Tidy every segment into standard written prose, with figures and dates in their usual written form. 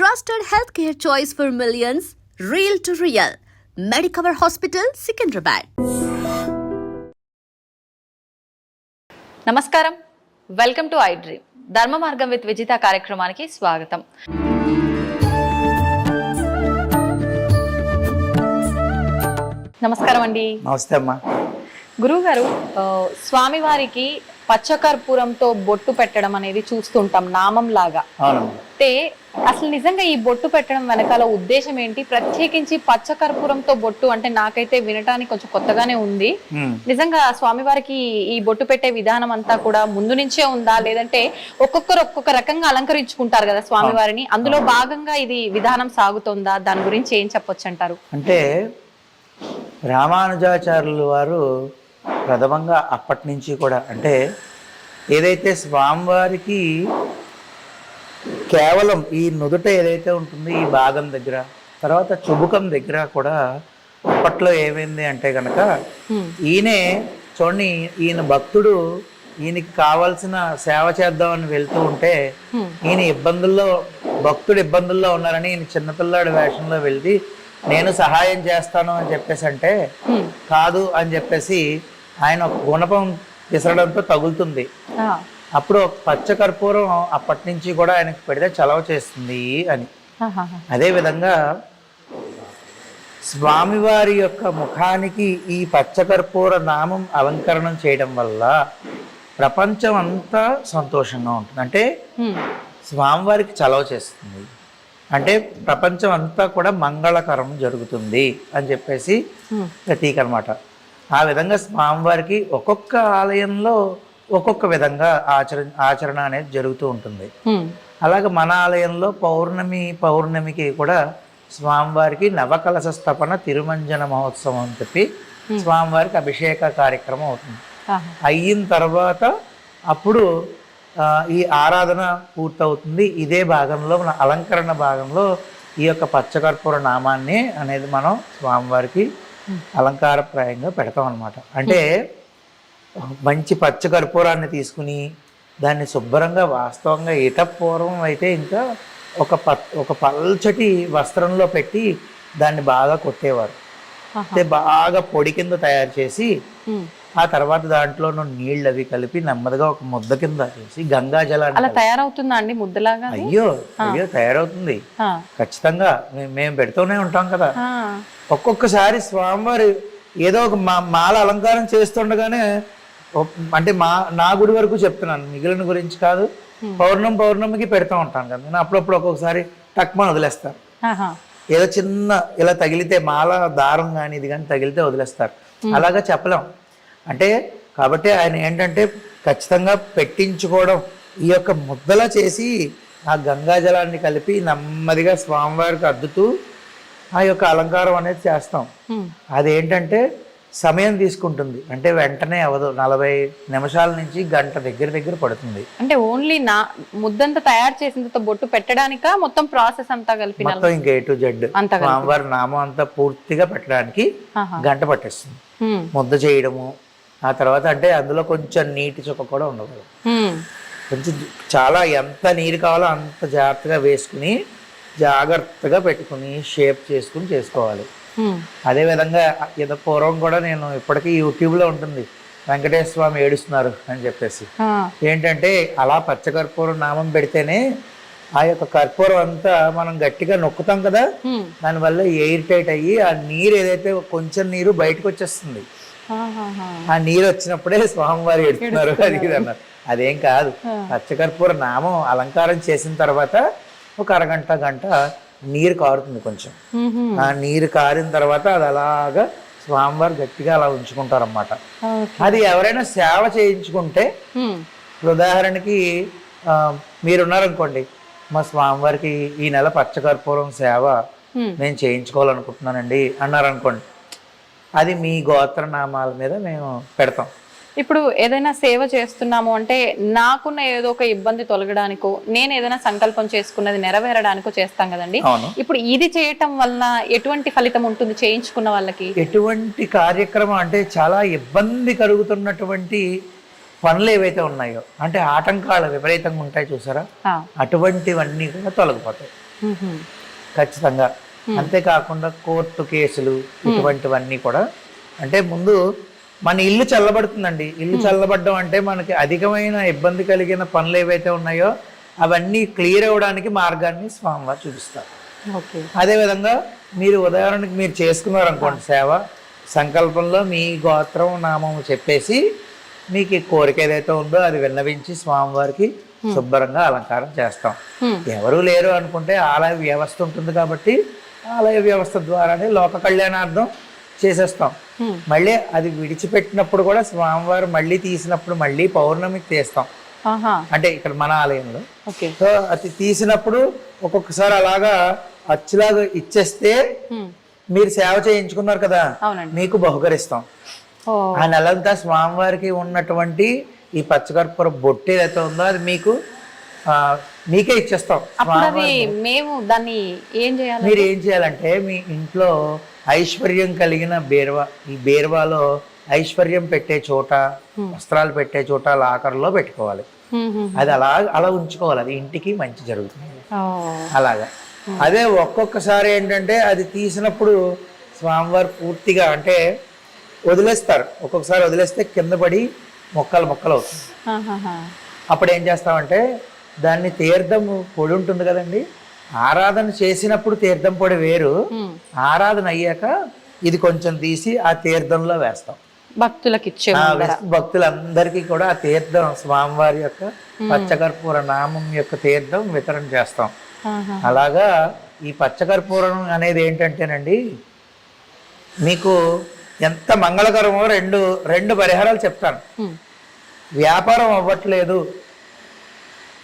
trusted healthcare choice for millions, real to real. Medicover Hospital, Secunderabad. నమస్కారం, welcome to I dream. ధర్మ మార్గం with Vijitha కార్యక్రమానికి స్వాగతం. నమస్కారం అండి. నమస్తే అమ్మా. గురువు గారు, స్వామివారికి పచ్చకర్పూరంతో బొట్టు పెట్టడం అనేది చూస్తుంటాం నామం లాగా. అంటే అసలు నిజంగా ఈ బొట్టు పెట్టడం వెనకాల ఉద్దేశం ఏంటి? ప్రత్యేకించి పచ్చకర్పూరంతో బొట్టు అంటే నాకైతే వినటానికి కొంచెం కొత్తగానే ఉంది. నిజంగా స్వామివారికి ఈ బొట్టు పెట్టే విధానం అంతా కూడా ముందు నుంచే ఉందా, లేదంటే ఒక్కొక్కరు ఒక్కొక్క రకంగా అలంకరించుకుంటారు కదా స్వామివారిని, అందులో భాగంగా ఇది విధానం సాగుతుందా? దాని గురించి ఏం చెప్పొచ్చు అంటారు? అంటే రామానుజాచార్యులు వారు ప్రథమంగా అప్పటి నుంచి కూడా, అంటే ఏదైతే స్వామివారికి కేవలం ఈ నుదుట ఏదైతే ఉంటుందో ఈ భాగం దగ్గర, తర్వాత చుబుకం దగ్గర కూడా అప్పట్లో ఏమైంది అంటే కనుక ఈయనే చూడండి, ఈయన భక్తుడు ఈయనకి కావాల్సిన సేవ చేద్దామని వెళ్తూ ఉంటే ఈయన భక్తుడు ఇబ్బందుల్లో ఉన్నారని ఈయన చిన్నపిల్లాడి వేషంలో వెళ్ళి నేను సహాయం చేస్తాను అని చెప్పేసి అంటే కాదు అని చెప్పేసి ఆయన ఒక గుణపం విసరడంతో తగులుతుంది. అప్పుడు పచ్చకర్పూరం అప్పటి నుంచి కూడా ఆయనకు పెడితే చలవ చేస్తుంది అని. అదేవిధంగా స్వామివారి యొక్క ముఖానికి ఈ పచ్చకర్పూర నామం అలంకరణం చేయడం వల్ల ప్రపంచం అంతా సంతోషంగా ఉంటుంది. అంటే స్వామివారికి చలవ చేస్తుంది, అంటే ప్రపంచం అంతా కూడా మంగళకరం జరుగుతుంది అని చెప్పేసి ప్రతీక అనమాట. ఆ విధంగా స్వామివారికి ఒక్కొక్క ఆలయంలో ఒక్కొక్క విధంగా ఆచరణ అనేది జరుగుతూ ఉంటుంది. అలాగే మన ఆలయంలో పౌర్ణమికి కూడా స్వామివారికి నవకలశ స్థాపన తిరుమంజన మహోత్సవం అని చెప్పి స్వామివారికి అభిషేక కార్యక్రమం అవుతుంది. అయిన తర్వాత అప్పుడు ఈ ఆరాధన పూర్తవుతుంది. ఇదే భాగంలో మన అలంకరణ భాగంలో ఈ యొక్క పచ్చకర్పూర నామాన్ని అనేది మనం స్వామివారికి అలంకారప్రాయంగా పెడతాం అన్నమాట. అంటే మంచి పచ్చకర్పూరాన్ని తీసుకుని దాన్ని శుభ్రంగా, వాస్తవంగా పూర్వం అయితే ఇంకా ఒక పల్చటి వస్త్రంలో పెట్టి దాన్ని బాగా కొట్టేవారు. అంటే బాగా పొడి కింద తయారు చేసి ఆ తర్వాత దాంట్లో నీళ్ళు అవి కలిపి నెమ్మదిగా ఒక ముద్ద కింద చేసి గంగా జలాన్ని. అలా తయారవుతుందా అండి ముద్దలాగా? అయ్యో తయారవుతుంది ఖచ్చితంగా. మేము పెడుతూనే ఉంటాం కదా. ఒక్కొక్కసారి స్వామివారి ఏదో ఒక మాల అలంకారం చేస్తుండగానే, అంటే నా గుడి వరకు చెప్తున్నాను, మిగిలిన గురించి కాదు, పౌర్ణమికి పెడతా ఉంటాను కదా నేను. అప్పుడప్పుడు ఒక్కొక్కసారి టక్మని వదిలేస్తాను. ఏదో చిన్న ఇలా తగిలితే మాల దారం కానీ ఇది కానీ తగిలితే వదిలేస్తారు. అలాగా చెప్పలేం. అంటే కాబట్టి ఆయన ఏంటంటే ఖచ్చితంగా పెట్టించుకోవడం, ఈ యొక్క ముద్దలా చేసి ఆ గంగాజలాన్ని కలిపి నెమ్మదిగా స్వామివారికి అద్దుతూ ఆ యొక్క అలంకారం అనేది చేస్తాం. అదేంటంటే సమయం తీసుకుంటుంది, అంటే వెంటనే అవదు. 40 నిమిషాల నుంచి గంట దగ్గర పడుతుంది. అంటే ఓన్లీ ముద్దంతా తయారు చేసిన బొట్టు పెట్టడానిక మొత్తం ప్రాసెస్ అంతా కలిపి మొత్తం ఇంకా A to Z స్వామివారి నామం అంతా పూర్తిగా పెట్టడానికి గంట పట్టేస్తుంది. ముద్ద చేయడము, ఆ తర్వాత అంటే అందులో కొంచెం నీటి చుక్క కూడా ఉండకూడదు. కొంచెం చాలా ఎంత నీరు కావాలో అంత జాగ్రత్తగా వేసుకుని జాగ్రత్తగా పెట్టుకుని షేప్ చేసుకుని చేసుకోవాలి. అదేవిధంగా ఏదో పూర్వం కూడా నేను ఇప్పటికీ యూట్యూబ్లో ఉంటుంది, వెంకటేశ్వర స్వామి ఏడుస్తున్నారు అని చెప్పేసి. ఏంటంటే అలా పచ్చకర్పూరం నామం పెడితేనే ఆ యొక్క కర్పూరం అంతా మనం గట్టిగా నొక్కుతాం కదా, దానివల్ల ఎయిర్ టైట్ అయ్యి ఆ నీరు ఏదైతే కొంచెం నీరు బయటకు వచ్చేస్తుంది. ఆ నీరు వచ్చినప్పుడే స్వామివారు ఏడుస్తున్నారు అది అన్నారు. అదేం కాదు, పచ్చకర్పూర నామం అలంకారం చేసిన తర్వాత ఒక గంట నీరు కారుతుంది కొంచెం. ఆ నీరు కారిన తర్వాత అది అలాగా స్వామివారు గట్టిగా అలా ఉంచుకుంటారన్నమాట. అది ఎవరైనా సేవ చేయించుకుంటే, ఉదాహరణకి మీరున్నారనుకోండి, మా స్వామివారికి ఈ నెల పచ్చకర్పూరం సేవ నేను చేయించుకోవాలనుకుంటున్నానండి అన్నారనుకోండి, అది మీ గోత్రనామాల మీద మేము పెడతాం. ఇప్పుడు ఏదైనా సేవ చేస్తున్నాము అంటే నాకున్న ఏదో ఒక ఇబ్బంది తొలగడానికో, నేను ఏదైనా సంకల్పం చేసుకున్నది నెరవేరడానికో చేస్తాం కదండి. ఇప్పుడు ఇది చేయటం వల్ల ఎటువంటి ఫలితం ఉంటుంది చేయించుకున్న వాళ్ళకి? ఎటువంటి కార్యక్రమం అంటే చాలా ఇబ్బంది కలుగుతున్నటువంటి పనులు ఏవైతే ఉన్నాయో, అంటే ఆటంకాలు విపరీతంగా ఉంటాయి చూసారా, అటువంటివన్నీ కూడా తొలగిపోతాయి. ఖచ్చితంగా. అంతేకాకుండా కోర్టు కేసులు ఇటువంటివన్నీ కూడా, అంటే ముందు మన ఇల్లు చల్లబడుతుందండి. ఇల్లు చల్లబడడం అంటే మనకి అధికమైన ఇబ్బంది కలిగిన పనులు ఏవైతే ఉన్నాయో అవన్నీ క్లియర్ అవ్వడానికి మార్గాన్ని స్వామివారు చూపిస్తారు. అదేవిధంగా మీరు ఉదాహరణకి మీరు చేసుకున్నారు అనుకోండి సేవ, సంకల్పంలో మీ గోత్రం నామం చెప్పేసి మీకు ఈ కోరిక ఏదైతే ఉందో అది విన్నవించి స్వామివారికి శుభ్రంగా అలంకారం చేస్తాం. ఎవరు లేరు అనుకుంటే ఆలయ వ్యవస్థ ఉంటుంది కాబట్టి ఆలయ వ్యవస్థ ద్వారానే లోక కళ్యాణార్థం చేసేస్తాం. మళ్ళీ అది విడిచిపెట్టినప్పుడు కూడా స్వామివారు మళ్ళీ తీసినప్పుడు మళ్ళీ పౌర్ణమికి తీస్తాం. అంటే ఇక్కడ మన ఆలయంలో సో అది తీసినప్పుడు ఒక్కొక్కసారి అలాగా అచ్చులాగా ఇచ్చేస్తే మీరు సేవ చేయించుకున్నారు కదా, మీకు బహుకరిస్తాం. ఆ నెలంతా స్వామివారికి ఉన్నటువంటి ఈ పచ్చకర్పూర బొట్టు ఏదైతే ఉందో అది మీకు మీకే ఇచ్చేస్తాం. మేము దాన్ని ఏం చేయాలి? మీరు ఏం చేయాలంటే మీ ఇంట్లో ఐశ్వర్యం కలిగిన బీరువా, ఈ బీరువాలో ఐశ్వర్యం పెట్టే చోట, వస్త్రాలు పెట్టే చోట లాకర్లో పెట్టుకోవాలి. అది అలా ఉంచుకోవాలి. అది ఇంటికి మంచి జరుగుతుంది అలాగా. అదే ఒక్కొక్కసారి ఏంటంటే అది తీసినప్పుడు స్వామివారు పూర్తిగా అంటే వదిలేస్తారు. ఒక్కొక్కసారి వదిలేస్తే కింద పడి మొక్కలు అవుతుంది. అప్పుడు ఏం చేస్తామంటే దాన్ని తీర్థం పొడి ఉంటుంది కదండి, ఆరాధన చేసినప్పుడు తీర్థం పొడి వేరు, ఆరాధన అయ్యాక ఇది కొంచెం తీసి ఆ తీర్థంలో వేస్తాం. భక్తులందరికీ కూడా ఆ తీర్థం స్వామివారి యొక్క పచ్చకర్పూర నామం యొక్క తీర్థం వితరణ చేస్తాం. అలాగా ఈ పచ్చకర్పూరం అనేది ఏంటంటేనండి మీకు ఎంత మంగళకరమో రెండు పరిహారాలు చెప్తాను. వ్యాపారం అవ్వట్లేదు,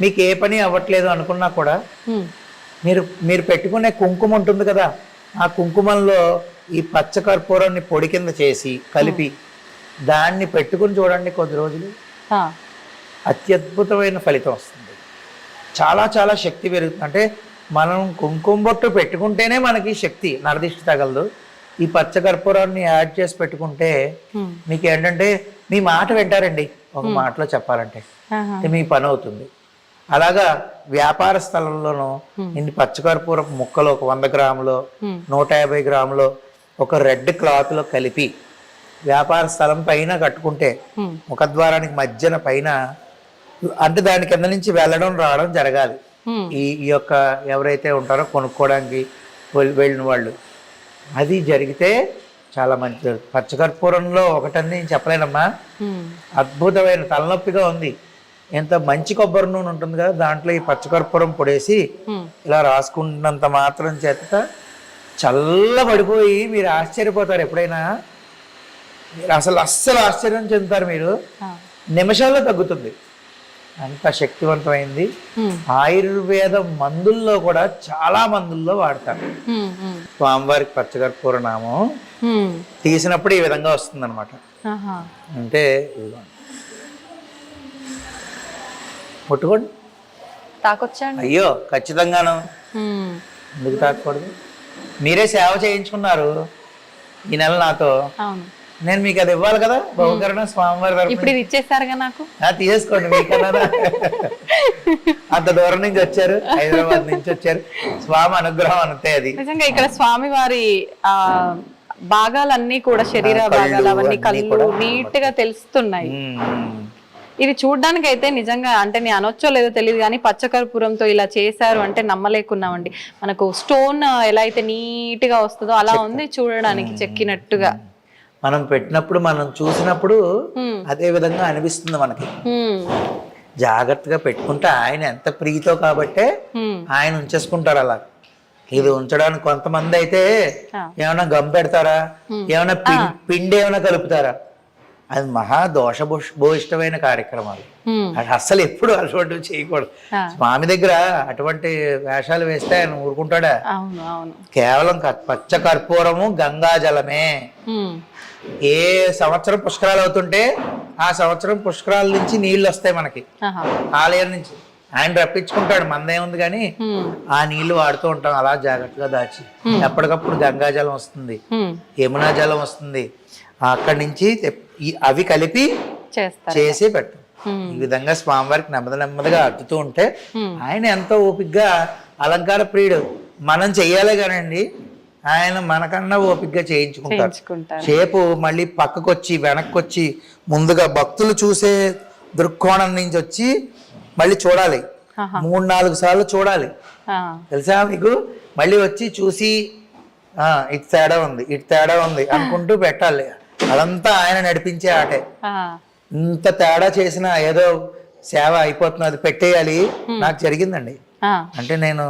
మీకు ఏ పని అవ్వట్లేదు అనుకున్నా కూడా మీరు పెట్టుకునే కుంకుమ ఉంటుంది కదా, ఆ కుంకుమంలో ఈ పచ్చకర్పూరాన్ని పొడి కింద చేసి కలిపి దాన్ని పెట్టుకుని చూడండి, కొద్ది రోజులు అత్యద్భుతమైన ఫలితం వస్తుంది. చాలా చాలా శక్తి పెరుగుతుంది. అంటే మనం కుంకుమ బొట్టు పెట్టుకుంటేనే మనకి శక్తి, నరదిష్టి తగలదు. ఈ పచ్చకర్పూరాన్ని యాడ్ చేసి పెట్టుకుంటే మీకు ఏంటంటే మీ మాట వింటారండి. ఒక మాటలో చెప్పాలంటే మీ పని అవుతుంది. అలాగా వ్యాపార స్థలంలోనూ ఇన్ని పచ్చకర్పూర ముక్కలు ఒక 100 గ్రాములు 150 గ్రాములు ఒక రెడ్ క్లాత్ లో కలిపి వ్యాపార స్థలం పైన కట్టుకుంటే ముఖద్వారానికి మధ్యన పైన, అంటే దాని కింద నుంచి వెళ్ళడం రావడం జరగాలి. ఈ యొక్క ఎవరైతే ఉంటారో కొనుక్కోవడానికి వెళ్ళిన వాళ్ళు, అది జరిగితే చాలా మంచిది. పచ్చకర్పూరంలో ఒకటని నేను చెప్పలేనమ్మా, అద్భుతమైన తలనొప్పిగా ఉంది. ఎంత మంచి కొబ్బరి నూనె ఉంటుంది కదా, దాంట్లో ఈ పచ్చకర్పూరం పొడేసి ఇలా రాసుకున్నంత మాత్రం చేత చల్లబడిపోయి మీరు ఆశ్చర్యపోతారు. ఎప్పుడైనా మీరు అస్సలు ఆశ్చర్యం చెందుతారు. మీరు నిమిషాల్లో తగ్గుతుంది, అంత శక్తివంతమైంది. ఆయుర్వేద మందుల్లో కూడా చాలా మందుల్లో వాడతారు. స్వామివారికి పచ్చకర్పూర నామం తీసినప్పుడు ఈ విధంగా వస్తుంది అనమాట. అంటే ముట్టుకోండి, తాకొచ్చండి. అయ్యో ఖచ్చితంగాను, ఎందుకు తాకూడదు? మీరే సేవ చేయించుకున్నారు ఈ నెల నాతో, నేను మీకు అది ఇవ్వాలి కదా బహుకరణ స్వామివారి ఇప్పుడు ఇచ్చేసారుగా నాకు, తీసేసుకోండి. మీకన్నా అంత దూరం నుంచి వచ్చారు, హైదరాబాద్ నుంచి వచ్చారు, స్వామి అనుగ్రహం అంతే. అది నిజంగా ఇక్కడ స్వామివారి భాగాలన్నీ కూడా శరీర భాగాలు అవన్నీ కళ్ళు నీట్ గా తెలుస్తున్నాయి. ఇది చూడ్డానికి అయితే నిజంగా అంటే నేను అనొచ్చో లేదో తెలియదు కానీ పచ్చకర్పూరంతో ఇలా చేశారు అంటే నమ్మలేకున్నామండి. మనకు స్టోన్ ఎలా అయితే నీట్ గా వస్తుందో అలా ఉంది చూడడానికి, చెక్కినట్టుగా. మనం పెట్టినప్పుడు మనం చూసినప్పుడు అదే విధంగా అనిపిస్తుంది మనకి. జాగ్రత్తగా పెట్టుకుంటే ఆయన ఎంత ప్రీతో కాబట్టే ఆయన ఉంచేసుకుంటారు అలా. ఇది ఉంచడానికి కొంతమంది అయితే ఏమైనా గమ్ పెడతారా, ఏమైనా పిండి ఏమైనా కలుపుతారా, అది మహా దోషభూయిష్టమైన కార్యక్రమాలు. అసలు ఎప్పుడు అటువంటివి చేయకూడదు. స్వామి దగ్గర అటువంటి వేషాలు వేస్తే ఆయన ఊరుకుంటాడా? కేవలం పచ్చ కర్పూరము గంగా జలమే. ఏ సంవత్సరం పుష్కరాలు అవుతుంటే ఆ సంవత్సరం పుష్కరాల నుంచి నీళ్లు వస్తాయి మనకి ఆలయం నుంచి. ఆయన రప్పించుకుంటాడు, మందేముంది కానీ ఆ నీళ్లు వాడుతూ ఉంటాం అలా జాగ్రత్తగా దాచి. ఎప్పటికప్పుడు గంగా జలం వస్తుంది, యమునా జలం వస్తుంది, అక్కడి నుంచి అవి కలిపి చేసి పెట్టు. ఈ విధంగా స్వామివారికి నెమ్మదిగా అద్దుతూ ఉంటే ఆయన ఎంతో ఓపికగా అలంకార ప్రియుడు. మనం చెయ్యాలి కానండి, ఆయన మనకన్నా ఓపికగా చేయించుకుంటారు. సేపు మళ్ళీ పక్కకొచ్చి వెనక్కొచ్చి ముందుగా భక్తులు చూసే దృక్కోణం నుంచి వచ్చి మళ్ళీ చూడాలి, 3-4 సార్లు చూడాలి, తెలుసా మీకు? మళ్ళీ వచ్చి చూసి ఇటు తేడా ఉంది అనుకుంటూ పెట్టాలి. అదంతా ఆయన నడిపించే ఆటే. ఇంత తేడా చేసినా ఏదో సేవ అయిపోతుంది, అది పెట్టేయాలి. నాకు జరిగిందండి. అంటే నేను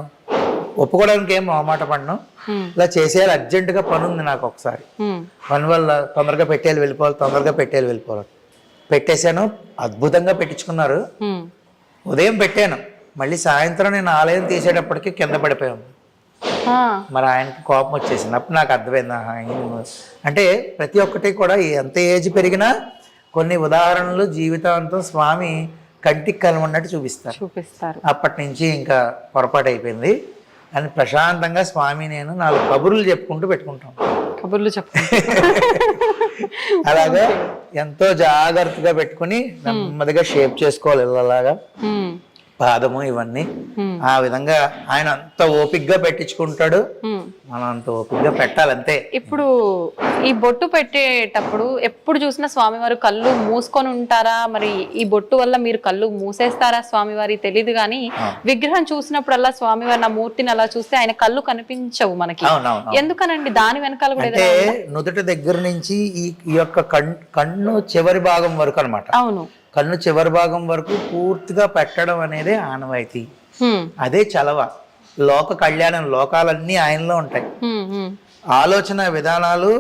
ఒప్పుకోవడానికి ఏం మొహమాట పడను, ఇలా చేసేయాలి, అర్జెంటుగా పని ఉంది నాకు. ఒకసారి పని వల్ల తొందరగా పెట్టేయాలి. పెట్టేశాను, అద్భుతంగా పెట్టించుకున్నారు. ఉదయం పెట్టాను, మళ్ళీ సాయంత్రం నేను ఆలయం తీసేటప్పటికి కింద పడిపోయాను. మరి ఆయనకి కోపం వచ్చేసింది. అప్పుడు నాకు అర్థమైంది. అంటే ప్రతి ఒక్కటి కూడా ఎంత ఏజ్ పెరిగినా కొన్ని ఉదాహరణలు జీవితాంతం స్వామి కంటికి కలమన్నట్టు చూపిస్తారు. అప్పటి నుంచి ఇంకా పొరపాటు అయిపోయింది అని ప్రశాంతంగా స్వామి నేను 4 కబుర్లు చెప్పుకుంటూ పెట్టుకుంటాం. అలాగా ఎంతో జాగ్రత్తగా పెట్టుకుని నెమ్మదిగా షేప్ చేసుకోవాలి ఇలాగా పాదము ఇవన్నీ. ఆ విధంగా ఆయన అంత ఓపిగ్గా పెట్టించుకుంటాడు, మనం అంత ఓపిగ్గా పెట్టాలంతే. ఇప్పుడు ఈ బొట్టు పెట్టేటప్పుడు ఎప్పుడు చూసినా స్వామివారు కళ్ళు మూసుకొని ఉంటారా? మరి ఈ బొట్టు వల్ల మీరు కళ్ళు మూసేస్తారా స్వామివారి తెలియదు, కానీ విగ్రహం చూసినప్పుడల్లా స్వామివారి నా మూర్తిని అలా చూస్తే ఆయన కళ్ళు కనిపించవు మనకి. ఎందుకనండి? దాని వెనకాల కూడా అంటే నుదుటి దగ్గర నుంచి ఈ యొక్క కన్ను చివరి భాగం వరకు అన్నమాట. అవును, కన్ను చివరి భాగం వరకు పూర్తిగా పెట్టడం అనేది ఆనవాయితీ. అదే చలవ. లోక కళ్యాణం, లోకాలన్నీ ఆయనలో ఉంటాయి. ఆలోచన విధానాలు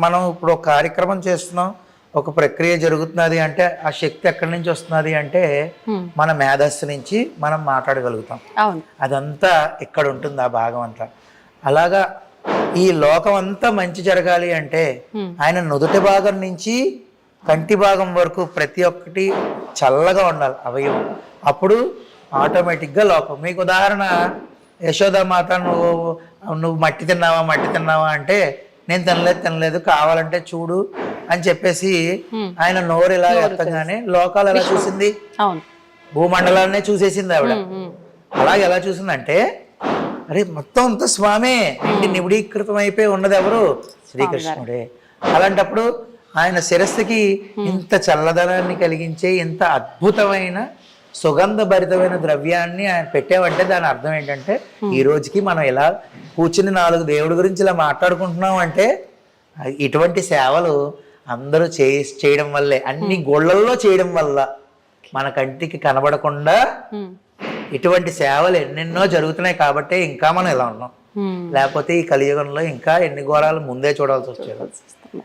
మనం ఇప్పుడు ఒక కార్యక్రమం చేస్తున్నాం, ఒక ప్రక్రియ జరుగుతున్నది అంటే ఆ శక్తి ఎక్కడి నుంచి వస్తున్నది అంటే మన మేధస్సు నుంచి మనం మాట్లాడగలుగుతాం. అదంతా ఇక్కడ ఉంటుంది, ఆ భాగం అంతా. అలాగా ఈ లోకం అంతా మంచి జరగాలి అంటే ఆయన నుదుటి భాగం నుంచి కంటి భాగం వరకు ప్రతి ఒక్కటి చల్లగా ఉండాలి అవయవం. అప్పుడు ఆటోమేటిక్గా లోకం. మీకు ఉదాహరణ, యశోదామాత నువ్వు మట్టి తిన్నావా అంటే నేను తినలేదు కావాలంటే చూడు అని చెప్పేసి ఆయన నోరు ఇలా ఎత్తగానే లోకాలు ఎలా చూసింది? భూమండలాన్నే చూసేసింది ఆవిడ. అలాగే ఎలా చూసిందంటే అరే మొత్తం అంతా స్వామే నిబిడీకృతం అయిపోయి ఉన్నది ఎవరు? శ్రీకృష్ణుడే. అలాంటప్పుడు ఆయన శిరస్సుకి ఇంత చల్లదనాన్ని కలిగించే ఇంత అద్భుతమైన సుగంధభరితమైన ద్రవ్యాన్ని ఆయన పెట్టామంటే దాని అర్థం ఏంటంటే ఈ రోజుకి మనం ఇలా కూర్చుని 4 దేవుడి గురించి ఇలా మాట్లాడుకుంటున్నాం అంటే ఇటువంటి సేవలు అందరూ చేయడం వల్లే, అన్ని గోళ్లల్లో చేయడం వల్ల మన కంటికి కనబడకుండా ఇటువంటి సేవలు ఎన్నెన్నో జరుగుతున్నాయి కాబట్టే ఇంకా మనం ఇలా ఉన్నాం. లేకపోతే ఈ కలియుగంలో ఇంకా ఎన్ని ఘోరాలు ముందే చూడాల్సి వచ్చేది,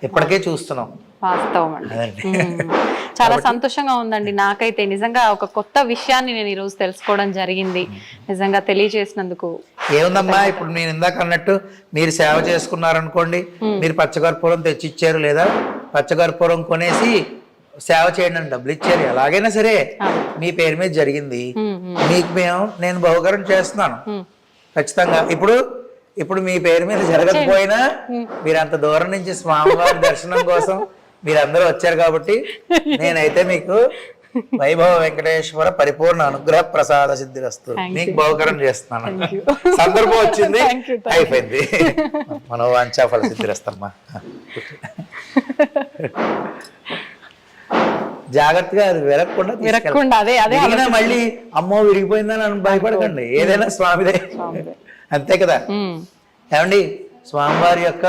ఇప్పటికే చూస్తున్నాం. వాస్తవం అండి. చాలా సంతోషంగా ఉందండి నాకైతే. నిజంగా ఒక కొత్త విషయాన్ని నేను ఈ రోజు తెలుసుకోవడం జరిగింది. నిజంగా తెలియజేసినందుకు. ఏముందమ్మా, ఇప్పుడు నేను ఇందాక అన్నట్టు మీరు సేవ చేసుకున్నారనుకోండి, మీరు పచ్చకర్పూరం తెచ్చిచ్చారు లేదా పచ్చకర్పూరం కొనేసి సేవ చేయండి అని డబ్బులు ఇచ్చారు, ఎలాగైనా సరే మీ పేరు మీద జరిగింది. మీకు నేను బహుకరణ చేస్తున్నాను ఖచ్చితంగా. ఇప్పుడు మీ పేరు మీద జరగకపోయినా మీరు అంత దూరం నుంచి స్వామివారి దర్శనం కోసం మీరందరూ వచ్చారు కాబట్టి నేనైతే మీకు వైభవ వెంకటేశ్వర పరిపూర్ణ అనుగ్రహ ప్రసాద సిద్ధిరస్తు మీకు బహుకరణ చేస్తున్నాను. సందర్భం వచ్చింది, అయిపోయింది. మనోవాంఛా ఫల సిద్ధిరస్తమ్మా. జాగ్రత్తగా అది విరగకుండా మళ్ళీ అమ్మో విరిగిపోయిందని భయపడకండి, ఏదైనా స్వామిదే అంతే కదా. ఏమండి, స్వామివారి యొక్క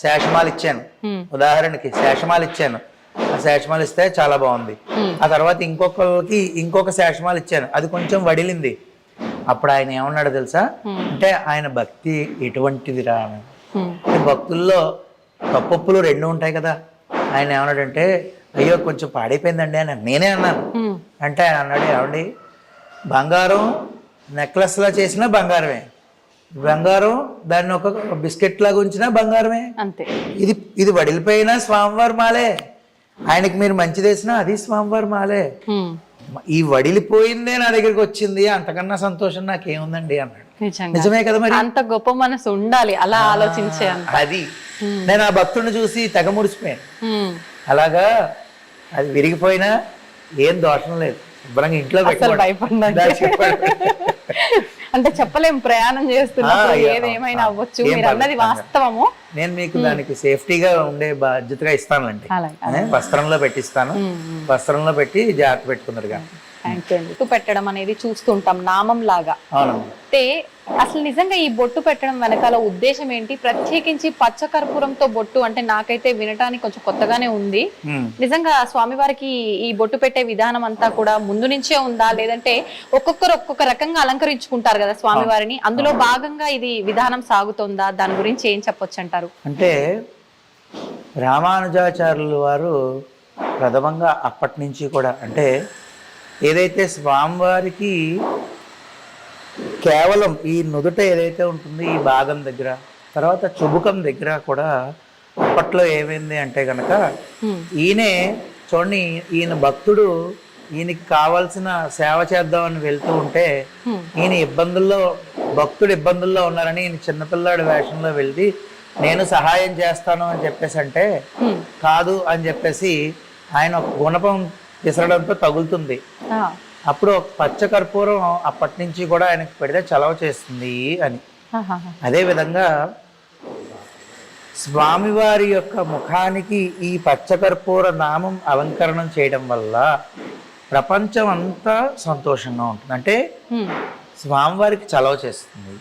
శేషమాలు ఇచ్చాను, ఉదాహరణకి శేషమాలు ఇచ్చాను. ఆ శేషమాలు ఇస్తే చాలా బాగుంది. ఆ తర్వాత ఇంకొకరికి ఇంకొక శేషమాలు ఇచ్చాను, అది కొంచెం వడిలింది. అప్పుడు ఆయన ఏమన్నాడు తెలుసా? అంటే ఆయన భక్తి ఎటువంటిది రా. భక్తుల్లో తప్పొప్పులు 2 ఉంటాయి కదా. ఆయన ఏమన్నాడంటే అయ్యో కొంచెం పాడైపోయిందండి అని నేనే అన్నాను. అంటే ఆయన అన్నాడు, ఏమండి బంగారం నెక్లెస్లా చేసినా బంగారమే, బంగారం దాన్ని ఒక బిస్కెట్ లాగా ఉంచినా బంగారమే అంతే. ఇది వడిలిపోయినా స్వామివారి మాలే, ఆయనకి మీరు మంచి చేసినా అది స్వామివారి మాలే. ఈ వడిలిపోయిందే నా దగ్గరికి వచ్చింది, అంతకన్నా సంతోషం నాకేముందండి అన్నాడు. నిజమే కదా, మరి అంత గొప్ప మనసు ఉండాలి అలా ఆలోచించే. అది నేను ఆ భక్తుడిని చూసి తెగ ముడిచిపోయాను. అలాగా అది విరిగిపోయినా ఏం దోషం లేదు, శుభ్రంగా ఇంట్లో అసలు పెట్టుకోండి. భయపడినట్టు. దా చెప్పండి. అంటే చెప్పలేం, ప్రయాణం చేస్తున్నప్పుడు ఆ, ఏదేమైనా అవ్వచ్చు. ఏం మీరు అన్నది పర్లేదు. వాస్తవము. నేను మీకు దానికి సేఫ్టీగా ఉండే బాధ్యతగా ఇస్తానండి. అలాగే. వస్త్రంలో పెట్టిస్తాను, వస్త్రంలో పెట్టి జాగ్రత్త పెట్టుకున్నారు కానీ. థ్యాంక్ యూ అండి. బొట్టు పెట్టడం అనేది చూస్తుంటాం నామం లాగా. అవునమ్మా. అయితే అసలు నిజంగా ఈ బొట్టు పెట్టడం వెనకాల ఉద్దేశం ఏంటి? ప్రత్యేకించి పచ్చకర్పూరంతో బొట్టు అంటే నాకైతే వినటానికి కొంచెం కొత్తగానే ఉంది. నిజంగా స్వామివారికి ఈ బొట్టు పెట్టే విధానం అంతా కూడా ముందు నుంచే ఉందా, లేదంటే ఒక్కొక్కరు ఒక్కొక్క రకంగా అలంకరించుకుంటారు కదా స్వామివారిని, అందులో భాగంగా ఇది విధానం సాగుతుందా? దాని గురించి ఏం చెప్పొచ్చు అంటారు? అంటే రామానుజాచార్యులు వారు ప్రథమంగా అప్పటి నుంచి కూడా అంటే ఏదైతే స్వామివారికి కేవలం ఈ నుదుట ఏదైతే ఉంటుందో ఈ భాగం దగ్గర, తర్వాత చుబుకం దగ్గర కూడా అప్పట్లో ఏమైంది అంటే కనుక ఈయనే చూడండి, ఈయన భక్తుడు ఈయనకి కావాల్సిన సేవ చేద్దామని వెళ్తూ ఉంటే ఈయన భక్తుడు ఇబ్బందుల్లో ఉన్నారని ఈయన చిన్నపిల్లాడి వేషంలో వెళ్ళి నేను సహాయం చేస్తాను అని చెప్పేసి అంటే కాదు అని చెప్పేసి ఆయన ఒక గుణపం విసరడంతో తగులుతుంది. అప్పుడు పచ్చ కర్పూరం అప్పటి నుంచి కూడా ఆయనకు పెడితే చలవ చేస్తుంది అని. అదే విధంగా స్వామివారి యొక్క ముఖానికి ఈ పచ్చకర్పూర నామం అలంకరణం చేయడం వల్ల ప్రపంచం అంతా సంతోషంగా ఉంటుంది. అంటే స్వామివారికి చలవ చేస్తుంది,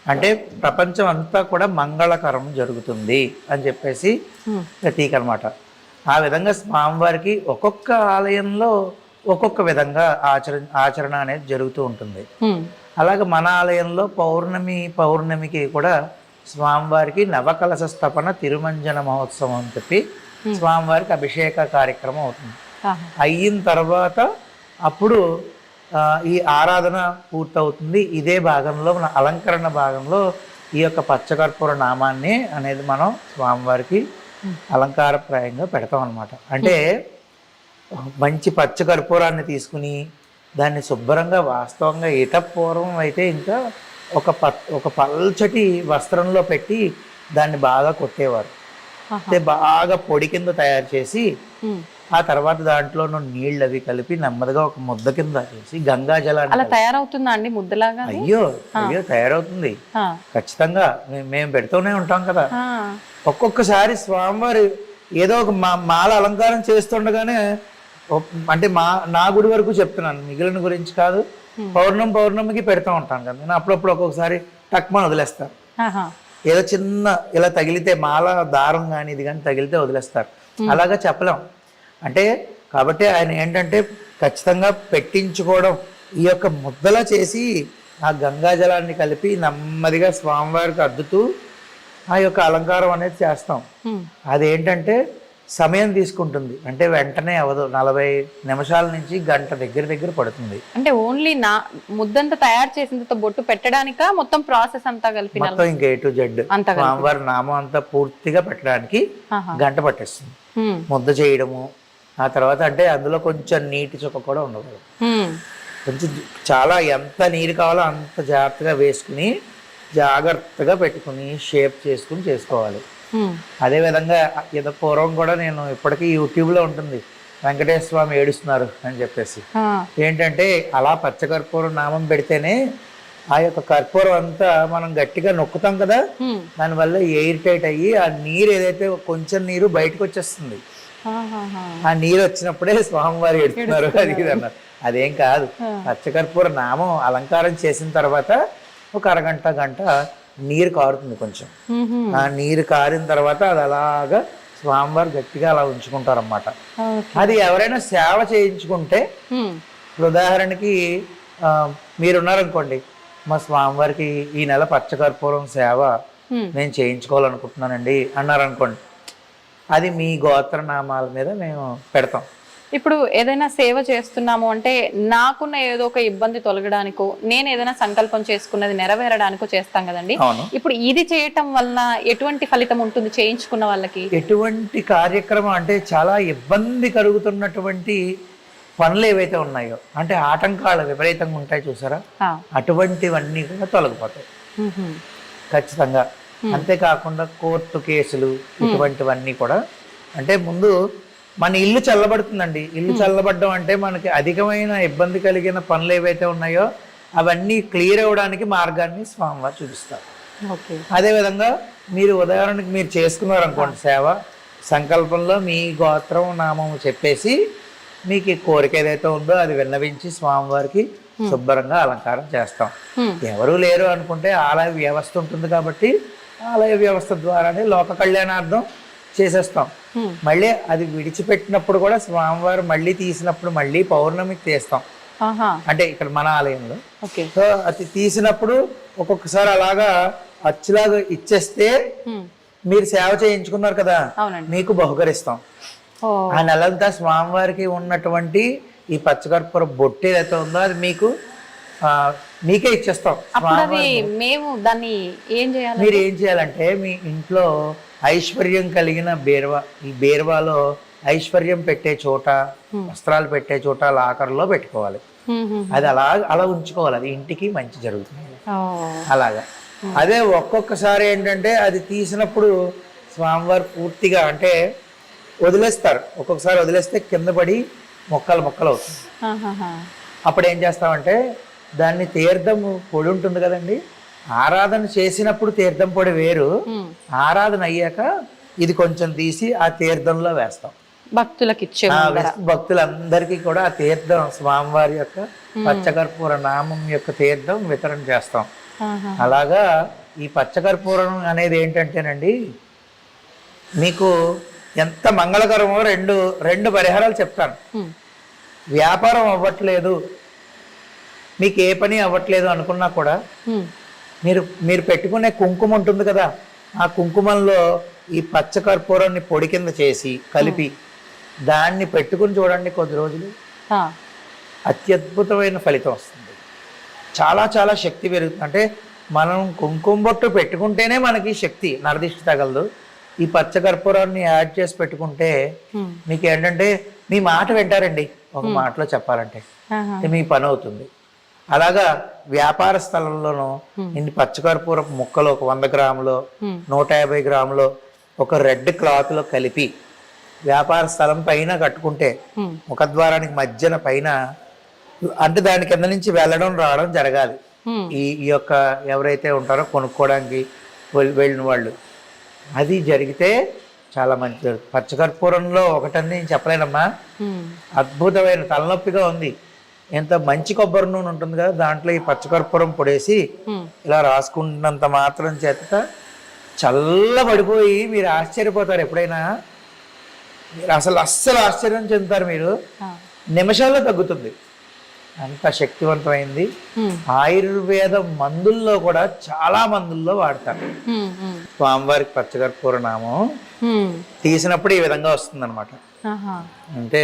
అంటే ప్రపంచం అంతా కూడా మంగళకరం జరుగుతుంది అని చెప్పేసి ప్రతీక అన్నమాట. ఆ విధంగా స్వామివారికి ఒక్కొక్క ఆలయంలో ఒక్కొక్క విధంగా ఆచరణ అనేది జరుగుతూ ఉంటుంది. అలాగే మన ఆలయంలో పౌర్ణమికి కూడా స్వామివారికి నవకలశ స్థాపన తిరుమంజన మహోత్సవం అని చెప్పి స్వామివారికి అభిషేక కార్యక్రమం అవుతుంది. అయిన తర్వాత అప్పుడు ఈ ఆరాధన పూర్తవుతుంది. ఇదే భాగంలో మన అలంకరణ భాగంలో ఈ యొక్క పచ్చకర్పూర నామాన్ని అనేది మనం స్వామివారికి అలంకారప్రాయంగా పెడతాం అన్నమాట. అంటే మంచి పచ్చకర్పూరాన్ని తీసుకుని దాన్ని శుభ్రంగా వాస్తవంగా పూర్వం అయితే ఇంకా ఒక పల్చటి వస్త్రంలో పెట్టి దాన్ని బాగా కొట్టేవారు. అంటే బాగా పొడి కింద తయారు చేసి ఆ తర్వాత దాంట్లో నీళ్ళు అవి కలిపి నెమ్మదిగా ఒక ముద్ద కింద చేసి గంగా జలాన్ని అలా తయారవుతుందా అండి ముద్దలాగా? అయ్యో తయారవుతుంది ఖచ్చితంగా. మేము పెడుతూనే ఉంటాం కదా. ఒక్కొక్కసారి స్వామివారి ఏదో ఒక మాల అలంకారం చేస్తుండగానే అంటే నా గుడి వరకు చెప్తున్నాను, మిగిలిన గురించి కాదు. పౌర్ణమికి పెడతా ఉంటాను కదా నేను. అప్పుడప్పుడు ఒక్కొక్కసారి టక్మని వదిలేస్తారు. ఏదో చిన్న ఇలా తగిలితే మాల దారం కానీ ఇది కానీ తగిలితే వదిలేస్తారు. అలాగా చెప్పలేం. అంటే కాబట్టి ఆయన ఏంటంటే ఖచ్చితంగా పెట్టించుకోవడం, ఈ యొక్క ముద్దలా చేసి ఆ గంగా జలాన్ని కలిపి నెమ్మదిగా స్వామివారికి అద్దుతూ ఆ యొక్క అలంకారం అనేది చేస్తాం. అదేంటంటే సమయం తీసుకుంటుంది, అంటే వెంటనే అవదు. 40 నిమిషాల నుంచి గంట దగ్గర పడుతుంది. అంటే ఓన్లీ ముద్దంతా తయారు చేసిన బొట్టు పెట్టడానిక మొత్తం ప్రాసెస్ అంతా కలిపి మొత్తం ఇంకా A to Z స్వామివారి నామం అంతా పూర్తిగా పెట్టడానికి గంట పట్టేస్తుంది. ముద్ద చేయడము, ఆ తర్వాత అంటే అందులో కొంచెం నీటి చుక్క కూడా ఉండకూడదు. కొంచెం చాలా ఎంత నీరు కావాలో అంత జాగ్రత్తగా వేసుకుని జాగ్రత్తగా పెట్టుకుని షేప్ చేసుకుని చేసుకోవాలి. అదేవిధంగా ఏదో పూర్వం కూడా నేను ఇప్పటికీ యూట్యూబ్లో ఉంటుంది వెంకటేశ్వర స్వామి ఏడుస్తున్నారు అని చెప్పేసి. ఏంటంటే అలా పచ్చకర్పూరం నామం పెడితేనే ఆ యొక్క కర్పూరం అంతా మనం గట్టిగా నొక్కుతాం కదా, దానివల్ల ఎయిర్ టైట్ అయ్యి ఆ నీరు ఏదైతే కొంచెం నీరు బయటకు వచ్చేస్తుంది. ఆ నీరు వచ్చినప్పుడే స్వామివారు ఏడుస్తున్నారు అది ఇది అన్నారు. అదేం కాదు. పచ్చకర్పూర నామం అలంకారం చేసిన తర్వాత ఒక గంట నీరు కారుతుంది కొంచెం. ఆ నీరు కారిన తర్వాత అది అలాగా స్వామివారు గట్టిగా అలా ఉంచుకుంటారన్నమాట. అది ఎవరైనా సేవ చేయించుకుంటే, ఉదాహరణకి మీరున్నారనుకోండి, మా స్వామివారికి ఈ నెల పచ్చకర్పూరం సేవ నేను చేయించుకోవాలనుకుంటున్నానండి అన్నారనుకోండి, అది మీ గోత్రనామాల మీద మేము పెడతాం. ఇప్పుడు ఏదైనా సేవ చేస్తున్నాము అంటే నాకున్న ఏదో ఒక ఇబ్బంది తొలగడానికో, నేను ఏదైనా సంకల్పం చేసుకున్నది నెరవేరడానికో చేస్తాం కదండి. ఇప్పుడు ఇది చేయటం వల్ల ఎటువంటి ఫలితం ఉంటుంది చేయించుకున్న వాళ్ళకి? ఎటువంటి కార్యక్రమం అంటే చాలా ఇబ్బంది కలుగుతున్నటువంటి పనులు ఏవైతే ఉన్నాయో, అంటే ఆటంకాలు విపరీతంగా ఉంటాయి చూసారా, అటువంటివన్నీ కూడా తొలగిపోతాయి ఖచ్చితంగా. అంతేకాకుండా కోర్టు కేసులు ఇటువంటివన్నీ కూడా, అంటే ముందు మన ఇల్లు చల్లబడుతుందండి. ఇల్లు చల్లబడడం అంటే మనకి అధికమైన ఇబ్బంది కలిగిన పనులు ఏవైతే ఉన్నాయో అవన్నీ క్లియర్ అవ్వడానికి మార్గాన్ని స్వామివారు చూపిస్తారు. అదేవిధంగా మీరు ఉదాహరణకి మీరు చేసుకున్నారు అనుకోండి సేవ, సంకల్పంలో మీ గోత్రం నామం చెప్పేసి మీకు ఈ కోరిక ఏదైతే ఉందో అది విన్నవించి స్వామివారికి శుభ్రంగా అలంకారం చేస్తాం. ఎవరు లేరు అనుకుంటే ఆలయ వ్యవస్థ ఉంటుంది కాబట్టి ఆలయ వ్యవస్థ ద్వారానే లోక కళ్యాణార్థం చేసేస్తాం. మళ్ళీ అది విడిచిపెట్టినప్పుడు కూడా స్వామివారు మళ్ళీ తీసినప్పుడు మళ్ళీ పౌర్ణమికి తీస్తాం. అంటే ఇక్కడ మన ఆలయంలో సో అది తీసినప్పుడు ఒక్కొక్కసారి అలాగా అచ్చులాగా ఇచ్చేస్తే మీరు సేవ చేయించుకున్నారు కదా మీకు బహుకరిస్తాం. ఆ నెలంతా స్వామివారికి ఉన్నటువంటి ఈ పచ్చకర్పూర బొట్టు ఏదైతే ఉందో అది మీకు మీకే ఇచ్చేస్తాం. మేము దాన్ని మీరు ఏం చేయాలంటే మీ ఇంట్లో ఐశ్వర్యం కలిగిన బీరువా, ఈ బీరువాలో ఐశ్వర్యం పెట్టే చోట, వస్త్రాలు పెట్టే చోట లాకర్లో పెట్టుకోవాలి. అది అలా ఉంచుకోవాలి. అది ఇంటికి మంచి జరుగుతుంది అలాగా. అదే ఒక్కొక్కసారి ఏంటంటే అది తీసినప్పుడు స్వామివారు పూర్తిగా అంటే వదిలేస్తారు. ఒక్కొక్కసారి వదిలేస్తే కింద పడి మొక్కలు అవుతుంది. అప్పుడు ఏం చేస్తామంటే దాన్ని తీర్థం పొడి ఉంటుంది కదండి, ఆరాధన చేసినప్పుడు తీర్థం పొడి వేరు, ఆరాధన అయ్యాక ఇది కొంచెం తీసి ఆ తీర్థంలో వేస్తాం. భక్తులకి భక్తులందరికీ కూడా ఆ తీర్థం స్వామివారి యొక్క పచ్చకర్పూర నామం యొక్క తీర్థం వితరణ చేస్తాం. అలాగా ఈ పచ్చకర్పూరం అనేది ఏంటంటేనండి మీకు ఎంత మంగళకరమో రెండు పరిహారాలు చెప్తాను. వ్యాపారం అవ్వట్లేదు, మీకు ఏ పని అవ్వట్లేదు అనుకున్నా కూడా మీరు పెట్టుకునే కుంకుమ ఉంటుంది కదా, ఆ కుంకుమంలో ఈ పచ్చకర్పూరాన్ని పొడి కింద చేసి కలిపి దాన్ని పెట్టుకుని చూడండి, కొద్ది రోజులు అత్యద్భుతమైన ఫలితం వస్తుంది. చాలా చాలా శక్తి పెరుగుతుంది. అంటే మనం కుంకుమ బొట్టు పెట్టుకుంటేనే మనకి శక్తి, నరదిష్టి తగలదు. ఈ పచ్చకర్పూరాన్ని యాడ్ చేసి పెట్టుకుంటే మీకు ఏంటంటే మీ మాట వింటారండి. ఒక మాటలో చెప్పాలంటే మీ పని అవుతుంది. అలాగా వ్యాపార స్థలంలోనూ ఇన్ని పచ్చకర్పూర ముక్కలు ఒక 100 గ్రాములు 150 గ్రాములు ఒక రెడ్ క్లాత్ లో కలిపి వ్యాపార స్థలం పైన కట్టుకుంటే ముఖద్వారానికి మధ్యన పైన, అంటే దాని కింద నుంచి వెళ్ళడం రావడం జరగాలి. ఈ యొక్క ఎవరైతే ఉంటారో కొనుక్కోవడానికి వెళ్ళిన వాళ్ళు, అది జరిగితే చాలా మంచిది. పచ్చకర్పూరంలో ఒకటని నేను చెప్పలేనమ్మా, అద్భుతమైన తలనొప్పిగా ఉంది. ఎంత మంచి కొబ్బరి నూనె ఉంటుంది కదా, దాంట్లో ఈ పచ్చకర్పూరం పొడేసి ఇలా రాసుకుంటున్నంత మాత్రం చేత చల్లబడిపోయి మీరు ఆశ్చర్యపోతారు. ఎప్పుడైనా మీరు అస్సలు ఆశ్చర్యం చెందుతారు. మీరు నిమిషాల్లో తగ్గుతుంది, అంత శక్తివంతమైంది. ఆయుర్వేద మందుల్లో కూడా చాలా మందుల్లో వాడతారు. స్వామివారికి పచ్చకర్పూర నామం తీసినప్పుడు ఈ విధంగా వస్తుంది అనమాట. అంటే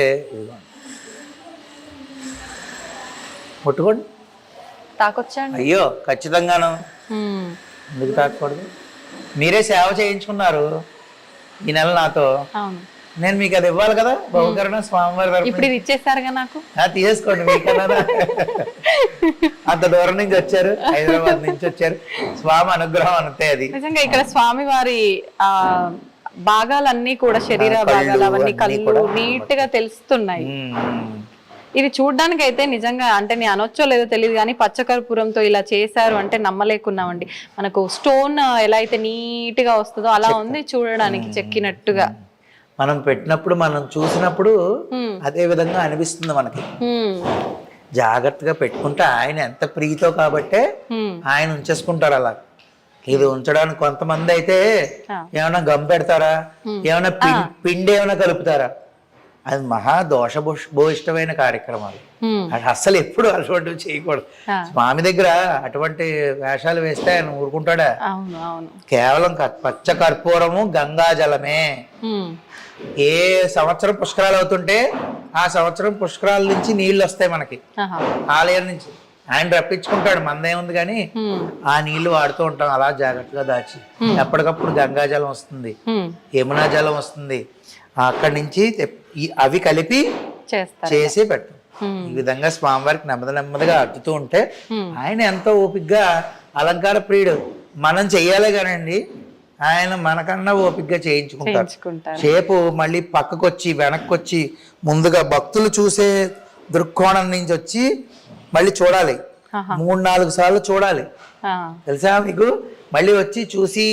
ముట్టుకోండి, తాకొచ్చండి. అయ్యో ఖచ్చితంగాను, ఎందుకు తాకూడదు? మీరే సేవ చేయించుకున్నారు ఈ నెల నాతో, నేను మీకు అది ఇవ్వాలి కదా బహుకరణ స్వామివారి తరపున. ఇప్పుడు ఇది ఇచ్చేస్తారుగా నాకు, తీసేసుకోండి. మీకన్నా అంత దూరం నుంచి వచ్చారు, హైదరాబాద్ నుంచి వచ్చారు, స్వామి అనుగ్రహం అంతే. అది నిజంగా ఇక్కడ స్వామివారి భాగాలన్నీ కూడా, శరీర భాగాలు అవన్నీ కళ్ళు నీట్ గా తెలుస్తున్నాయి. ఇది చూడ్డానికి అయితే నిజంగా, అంటే నేను అనొచ్చో లేదో తెలియదు కానీ పచ్చకర్పూరంతో ఇలా చేశారు అంటే నమ్మలేకున్నామండి. మనకు స్టోన్ ఎలా అయితే నీట్ గా వస్తుందో అలా ఉంది చూడడానికి, చెక్కినట్టుగా. మనం పెట్టినప్పుడు మనం చూసినప్పుడు అదే విధంగా అనిపిస్తుంది మనకి. జాగ్రత్తగా పెట్టుకుంటే ఆయన ఎంత ప్రీతో కాబట్టే ఆయన ఉంచేసుకుంటారు అలా. ఇది ఉంచడానికి కొంతమంది అయితే ఏమైనా గమ్ పెడతారా, ఏమైనా పిండి ఏమైనా కలుపుతారా, అది మహా దోషభూయిష్టమైన కార్యక్రమాలు. అది అస్సలు ఎప్పుడు అటువంటివి చేయకూడదు. స్వామి దగ్గర అటువంటి వేషాలు వేస్తే ఆయన ఊరుకుంటాడా? కేవలం పచ్చ కర్పూరము గంగా జలమే. ఏ సంవత్సరం పుష్కరాలు అవుతుంటే ఆ సంవత్సరం పుష్కరాల నుంచి నీళ్లు వస్తాయి మనకి ఆలయం నుంచి. ఆయన రప్పించుకుంటాడు, మందేముంది కానీ ఆ నీళ్లు వాడుతూ ఉంటాం అలా జాగ్రత్తగా దాచి. ఎప్పటికప్పుడు గంగా జలం వస్తుంది, యమునా జలం వస్తుంది, అక్కడి నుంచి అవి కలిపి చేసి పెడతాం. ఈ విధంగా స్వామివారికి నెమ్మదిగా అద్దుతూ ఉంటే ఆయన ఎంతో ఓపికగా అలంకార ప్రియుడు. మనం చెయ్యాలే కానండి, ఆయన మనకన్నా ఓపికగా చేయించుకుంటారు. చేయించుకుంటారు. సేపు మళ్ళీ పక్కకొచ్చి వెనక్కి వచ్చి ముందుగా భక్తులు చూసే దృక్కోణం నుంచి వచ్చి మళ్ళీ చూడాలి, 3-4 సార్లు చూడాలి. తెలుసా మీకు? మళ్ళీ వచ్చి చూసి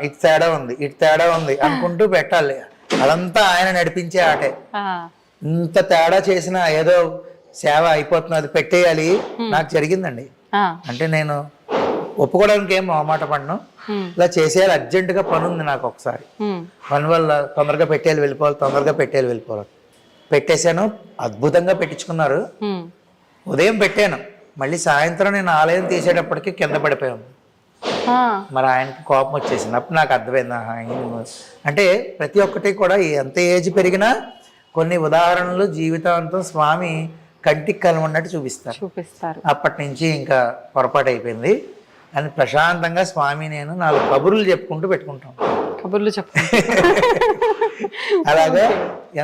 ఇటు తేడా ఉంది, ఇటు తేడా ఉంది అనుకుంటూ పెట్టాలి. అదంతా ఆయన నడిపించే ఆటే. ఇంత తేడా చేసినా ఏదో సేవ అయిపోతుంది, అది పెట్టేయాలి. నాకు జరిగిందండి. అంటే నేను ఒప్పుకోవడానికి ఏం మొహమాట పడను, ఇలా చేసేయాలి, అర్జెంటుగా పని ఉంది నాకు. ఒకసారి పని వల్ల తొందరగా పెట్టేయాలి, వెళ్ళిపోవాలి, తొందరగా పెట్టేయాలి, వెళ్ళిపోవాలి. పెట్టేశాను, అద్భుతంగా పెట్టించుకున్నారు. ఉదయం పెట్టాను, మళ్ళీ సాయంత్రం నేను ఆలయం తీసేటప్పటికి కింద పడిపోయాను. మరి ఆయనకి కోపం వచ్చేసింది. అప్పుడు నాకు అర్థమైంది. అంటే ప్రతి ఒక్కటి కూడా ఎంత ఏజ్ పెరిగినా కొన్ని ఉదాహరణలు జీవితాంతం స్వామి కంటికి కనుమన్నట్టు చూపిస్తారు. అప్పటి నుంచి ఇంకా పొరపాటు అయిపోయింది అని ప్రశాంతంగా స్వామి నేను 4 కబుర్లు చెప్పుకుంటూ పెట్టుకుంటాం. అలాగా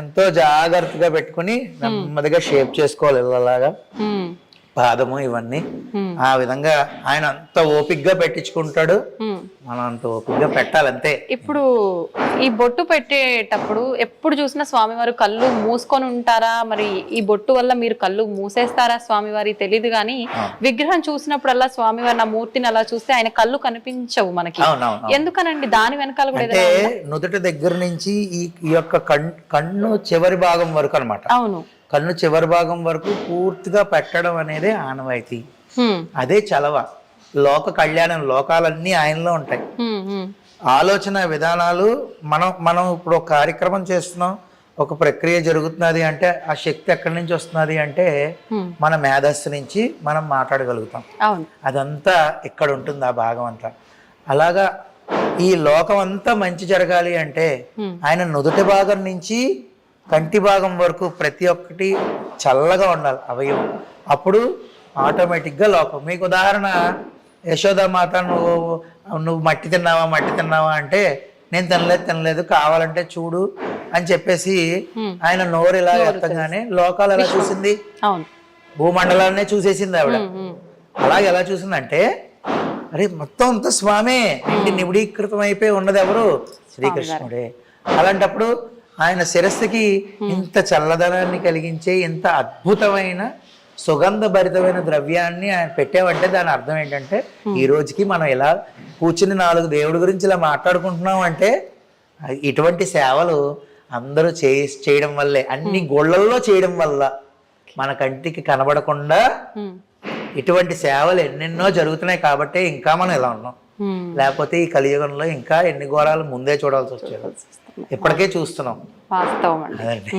ఎంతో జాగ్రత్తగా పెట్టుకుని నెమ్మదిగా షేప్ చేసుకోవాలి ఇలాగా పాదము ఇవన్నీ. ఆ విధంగా ఆయన అంత ఓపిగ్గా పెట్టించుకుంటాడు, మనం అంత ఓపిగ్గా పెట్టాలంతే. ఇప్పుడు ఈ బొట్టు పెట్టేటప్పుడు ఎప్పుడు చూసినా స్వామివారు కళ్ళు మూసుకొని ఉంటారా? మరి ఈ బొట్టు వల్ల మీరు కళ్ళు మూసేస్తారా స్వామివారి తెలీదు, కానీ విగ్రహం చూసినప్పుడల్లా స్వామివారి నా మూర్తిని అలా చూస్తే ఆయన కళ్ళు కనిపించవు మనకి. ఎందుకనండి? దాని వెనకాల కూడా అంటే నుదుటి దగ్గర నుంచి ఈ యొక్క కన్ను చివరి భాగం వరకు అన్నమాట. అవును, కన్ను చివరి భాగం వరకు పూర్తిగా పెట్టడం అనేది ఆనవాయితీ. అదే చలవ. లోక కళ్యాణం, లోకాలన్నీ ఆయనలో ఉంటాయి. ఆలోచన విధానాలు మనం ఇప్పుడు ఒక కార్యక్రమం చేస్తున్నాం, ఒక ప్రక్రియ జరుగుతున్నది అంటే ఆ శక్తి ఎక్కడి నుంచి వస్తున్నది అంటే మన మేధస్సు నుంచి మనం మాట్లాడగలుగుతాం. అదంతా ఇక్కడ ఉంటుంది, ఆ భాగం అంతా. అలాగా ఈ లోకం అంతా మంచి జరగాలి అంటే ఆయన నుదుటి భాగం నుంచి కంటి భాగం వరకు ప్రతి ఒక్కటి చల్లగా ఉండాలి అవయవం. అప్పుడు ఆటోమేటిక్గా లోకం. మీకు ఉదాహరణ, యశోదామాత నువ్వు మట్టి తిన్నావా అంటే నేను తినలేదు కావాలంటే చూడు అని చెప్పేసి ఆయన నోరు ఇలా ఎత్తగానే లోకాలు ఎలా చూసింది? భూమండలాన్నే చూసేసింది ఆవిడ. అలాగే ఎలా చూసిందంటే అరే మొత్తం అంత స్వామే నిబిడీకృతం అయిపోయి ఉన్నది ఎవరు? శ్రీకృష్ణుడే. అలాంటప్పుడు ఆయన శిరస్సుకి ఇంత చల్లదనాన్ని కలిగించే ఇంత అద్భుతమైన సుగంధభరితమైన ద్రవ్యాన్ని ఆయన పెట్టామంటే దాని అర్థం ఏంటంటే ఈ రోజుకి మనం ఇలా కూర్చుని 4 దేవుడి గురించి ఇలా మాట్లాడుకుంటున్నాం అంటే ఇటువంటి సేవలు అందరూ చేయడం వల్లే, అన్ని గోళ్లల్లో చేయడం వల్ల మన కంటికి కనబడకుండా ఇటువంటి సేవలు ఎన్నెన్నో జరుగుతున్నాయి కాబట్టి ఇంకా మనం ఇలా ఉన్నాం. లేకపోతే ఈ కలియుగంలో ఇంకా ఎన్ని ఘోరాలు ముందే చూడాల్సి వచ్చేది, ఇప్పటికే చూస్తున్నాం. వాస్తవం అండి.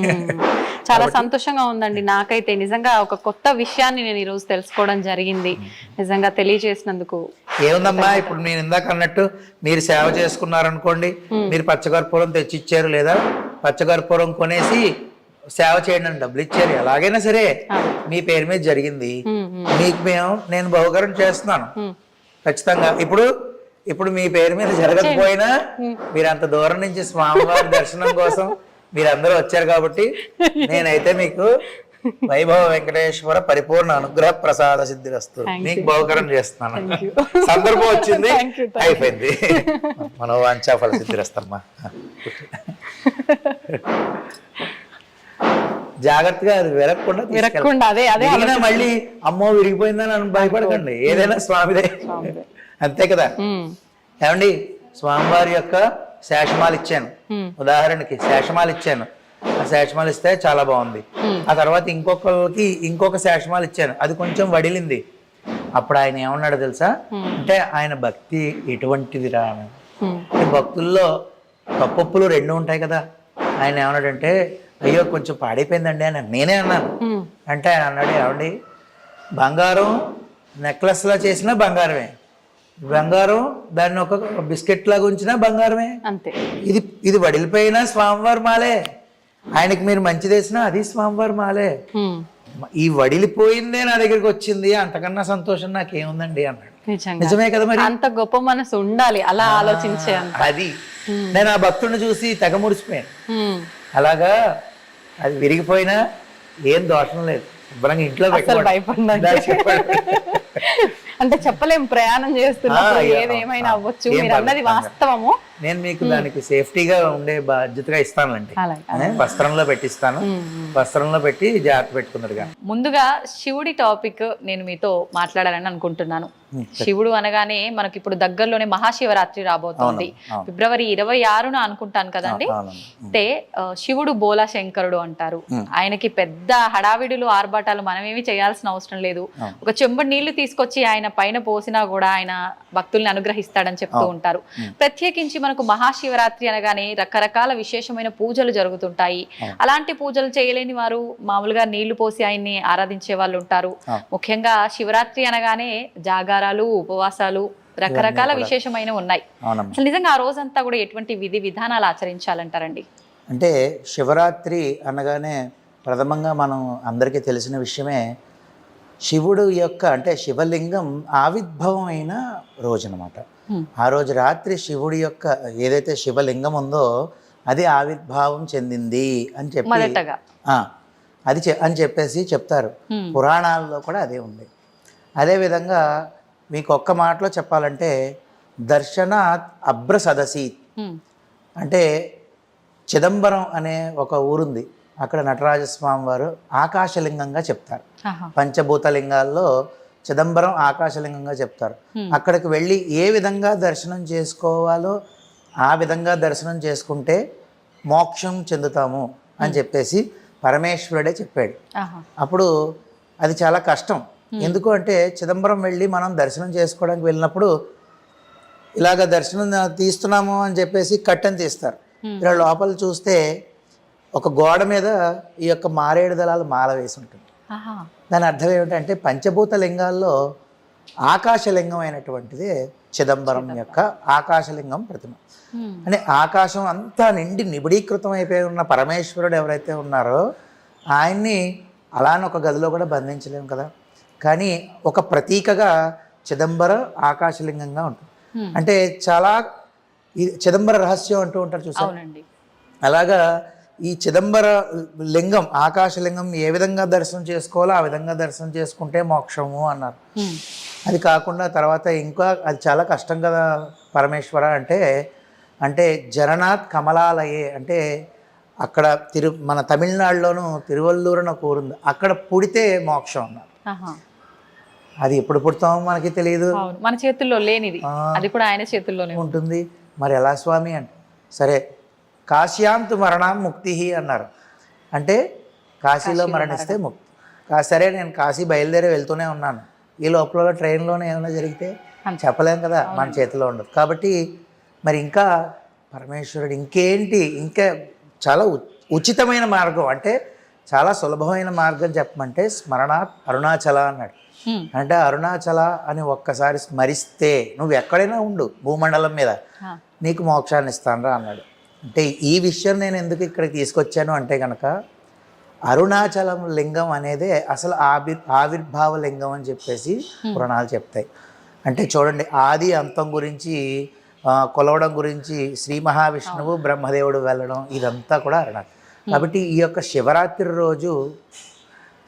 చాలా సంతోషంగా ఉందండి నాకైతే. నిజంగా ఒక కొత్త విషయాన్ని నేను ఈరోజు తెలుసుకోవడం జరిగింది. నిజంగా తెలియజేసినందుకు. ఏముందమ్మా, ఇప్పుడు నేను ఇందాక అన్నట్టు మీరు సేవ చేసుకున్నారనుకోండి, మీరు పచ్చకర్పూరం తెచ్చిచ్చారు లేదా పచ్చకర్పూరం కొనేసి సేవ చేయండి అని డబ్బులు ఇచ్చారు, ఎలాగైనా సరే మీ పేరు మీద జరిగింది. మీకు నేను బహుకరణ చేస్తున్నాను ఖచ్చితంగా. ఇప్పుడు మీ పేరు మీద జరగకపోయినా మీరు అంత దూరం నుంచి స్వామివారి దర్శనం కోసం మీరందరూ వచ్చారు కాబట్టి నేనైతే మీకు వైభవ వెంకటేశ్వర పరిపూర్ణ అనుగ్రహ ప్రసాద సిద్ధిరస్తు మీకు బహుకరణ చేస్తున్నాను. సందర్భం వచ్చింది, అయిపోయింది. మనోవాంఛా ఫల సిద్ధిరస్తమ్మా. జాగ్రత్తగా అది విరగకుండా మళ్ళీ అమ్మో విరిగిపోయిందని భయపడకండి, ఏదైనా స్వామిదే అంతే కదా. ఏమండి, స్వామివారి యొక్క శేషమాలు ఇచ్చాను, ఉదాహరణకి శేషమాలు ఇచ్చాను. ఆ శేషమాలు ఇస్తే చాలా బాగుంది. ఆ తర్వాత ఇంకొకరికి ఇంకొక శేషమాలు ఇచ్చాను, అది కొంచెం వడిలింది. అప్పుడు ఆయన ఏమన్నాడు తెలుసా? అంటే ఆయన భక్తి ఎటువంటిది రా. భక్తుల్లో తప్పొప్పులు 2 ఉంటాయి కదా. ఆయన ఏమన్నాడంటే అయ్యో కొంచెం పాడైపోయిందండి అని నేనే అన్నాను. అంటే ఆయన అన్నాడు, ఏమండి బంగారం నెక్లెస్లా చేసినా బంగారమే, బంగారం దాన్ని ఒక బిస్కెట్ లాగా ఉంచినా బంగారమే అంతే. ఇది వడిలిపోయినా స్వామివారి మాలే, ఆయనకి మీరు మంచి చేసినా అది స్వామివారి మాలే. ఈ వడిలిపోయిందే నా దగ్గరికి వచ్చింది, అంతకన్నా సంతోషం నాకేముందండి అన్నాడు. నిజమే కదా మరి. అంత గొప్ప మనసు ఉండాలి అలా ఆలోచించే. అది నేను ఆ భక్తుడిని చూసి తెగ ముడిచిపోయాను. అలాగా అది విరిగిపోయినా ఏం దోషం లేదు, శుభ్రంగా ఇంట్లో అంటే చెప్పలేం, ప్రయాణం చేస్తున్నప్పుడు ఏదేమైనా అవ్వచ్చు. మీరు అన్నది వాస్తవము. నేను మీకు దానికి సేఫ్టీగా ఉండే బాధ్యతగా ఇస్తానండి. వస్త్రంలో పెట్టిస్తాను, వస్త్రంలో పెట్టి జాగ్రత్త పెట్టుకున్నారుగా. ముందుగా శివుడి టాపిక్ నేను మీతో మాట్లాడాలని అనుకుంటున్నాను. శివుడు అనగానే మనకి ఇప్పుడు దగ్గరలోనే మహాశివరాత్రి రాబోతోంది, ఫిబ్రవరి 26న అనుకుంటాను కదండి. అంటే శివుడు బోలా శంకరుడు అంటారు. ఆయనకి పెద్ద హడావిడులు ఆర్భాటాలు మనమేమి చేయాల్సిన అవసరం లేదు. ఒక చెంబడి నీళ్లు తీసుకొచ్చి ఆయన పైన పోసినా కూడా ఆయన భక్తుల్ని అనుగ్రహిస్తాడని చెప్తూ ఉంటారు. ప్రత్యేకించి మనకు మహాశివరాత్రి అనగానే రకరకాల విశేషమైన పూజలు జరుగుతుంటాయి. అలాంటి పూజలు చేయలేని వారు మామూలుగా నీళ్లు పోసి ఆయన్ని ఆరాధించే వాళ్ళు ఉంటారు. ముఖ్యంగా శివరాత్రి అనగానే జాగారాలు, ఉపవాసాలు, రకరకాల విశేషమైన ఉన్నాయి. అసలు నిజంగా ఆ రోజంతా కూడా ఎటువంటి విధి విధానాలు ఆచరించాలంటారండి? అంటే శివరాత్రి అనగానే ప్రథమంగా మనం అందరికీ తెలిసిన విషయమే శివుడు యొక్క అంటే శివలింగం ఆవిర్భవం అయిన రోజు అనమాట. ఆ రోజు రాత్రి శివుడి యొక్క ఏదైతే శివలింగం ఉందో అది ఆవిర్భావం చెందింది అని చెప్పి అది అని చెప్పేసి చెప్తారు. పురాణాల్లో కూడా అదే ఉంది. అదేవిధంగా మీకు ఒక్క మాటలో చెప్పాలంటే దర్శనాత్ అభ్ర సదసీత్ అంటే చిదంబరం అనే ఒక ఊరుంది. అక్కడ నటరాజస్వామి వారు ఆకాశలింగంగా చెప్తారు. పంచభూతలింగాల్లో చిదంబరం ఆకాశలింగంగా చెప్తారు. అక్కడికి వెళ్ళి ఏ విధంగా దర్శనం చేసుకోవాలో ఆ విధంగా దర్శనం చేసుకుంటే మోక్షం చెందుతాము అని చెప్పేసి పరమేశ్వరుడే చెప్పాడు. అప్పుడు అది చాలా కష్టం. ఎందుకు అంటే చిదంబరం వెళ్ళి మనం దర్శనం చేసుకోవడానికి వెళ్ళినప్పుడు ఇలాగ దర్శనం తీస్తున్నాము అని చెప్పేసి కట్టెని తీస్తారు. ఇలా లోపల చూస్తే ఒక గోడ మీద ఈ యొక్క మారేడు దళాలు మాల వేసి ఉంటుంది. దాని అర్థం ఏమిటంటే పంచభూత లింగాల్లో ఆకాశలింగం అయినటువంటిది చిదంబరం యొక్క ఆకాశలింగం ప్రతిమ. అంటే ఆకాశం అంతా నిండి నిబిడీకృతం అయిపోయి ఉన్న పరమేశ్వరుడు ఎవరైతే ఉన్నారో ఆయన్ని అలానే ఒక గదిలో కూడా బంధించలేము కదా. కానీ ఒక ప్రతీకగా చిదంబర ఆకాశలింగంగా ఉంటుంది. అంటే చాలా చిదంబర రహస్యం అంటూ ఉంటారు చూసారు. అలాగా ఈ చిదంబర లింగం ఆకాశలింగం ఏ విధంగా దర్శనం చేసుకోవాలో ఆ విధంగా దర్శనం చేసుకుంటే మోక్షము అన్నారు. అది కాకుండా తర్వాత ఇంకా అది చాలా కష్టం కదా పరమేశ్వర అంటే జగన్నాథ్ కమలాలయే అంటే అక్కడ మన తమిళనాడులోను తిరువల్లూరు అని ఒక ఊరుంది, అక్కడ పుడితే మోక్షం అన్నారు. అది ఎప్పుడు పుడతామో మనకి తెలియదు, మన చేతుల్లో లేనిది, అది కూడా ఆయన చేతుల్లోనే ఉంటుంది. మరి ఎలా స్వామి అంటే సరే కాశ్యాంతు మరణం ముక్తి అన్నారు. అంటే కాశీలో మరణిస్తే ముక్తి. సరే నేను కాశీ బయలుదేరి వెళ్తూనే ఉన్నాను, ఈ లోపల ట్రైన్లోనే ఏమైనా జరిగితే చెప్పలేం కదా, మన చేతిలో ఉండదు. కాబట్టి మరి ఇంకా పరమేశ్వరుడు ఇంకేంటి, ఇంకా చాలా ఉచితమైన మార్గం అంటే చాలా సులభమైన మార్గం చెప్పమంటే స్మరణాత్ అరుణాచల అన్నాడు. అంటే అరుణాచల అని ఒక్కసారి స్మరిస్తే నువ్వు ఎక్కడైనా ఉండు భూమండలం మీద నీకు మోక్షాన్ని ఇస్తానరా అన్నాడు. అంటే ఈ విషయం నేను ఎందుకు ఇక్కడికి తీసుకొచ్చాను అంటే కనుక అరుణాచలం లింగం అనేదే అసలు ఆవిర్భావ లింగం అని చెప్పేసి పురాణాలు చెప్తాయి. అంటే చూడండి ఆది అంతం గురించి కొలవడం గురించి శ్రీ మహావిష్ణువు బ్రహ్మదేవుడు వెళ్ళడం ఇదంతా కూడా అరుణాచలం. కాబట్టి ఈ యొక్క శివరాత్రి రోజు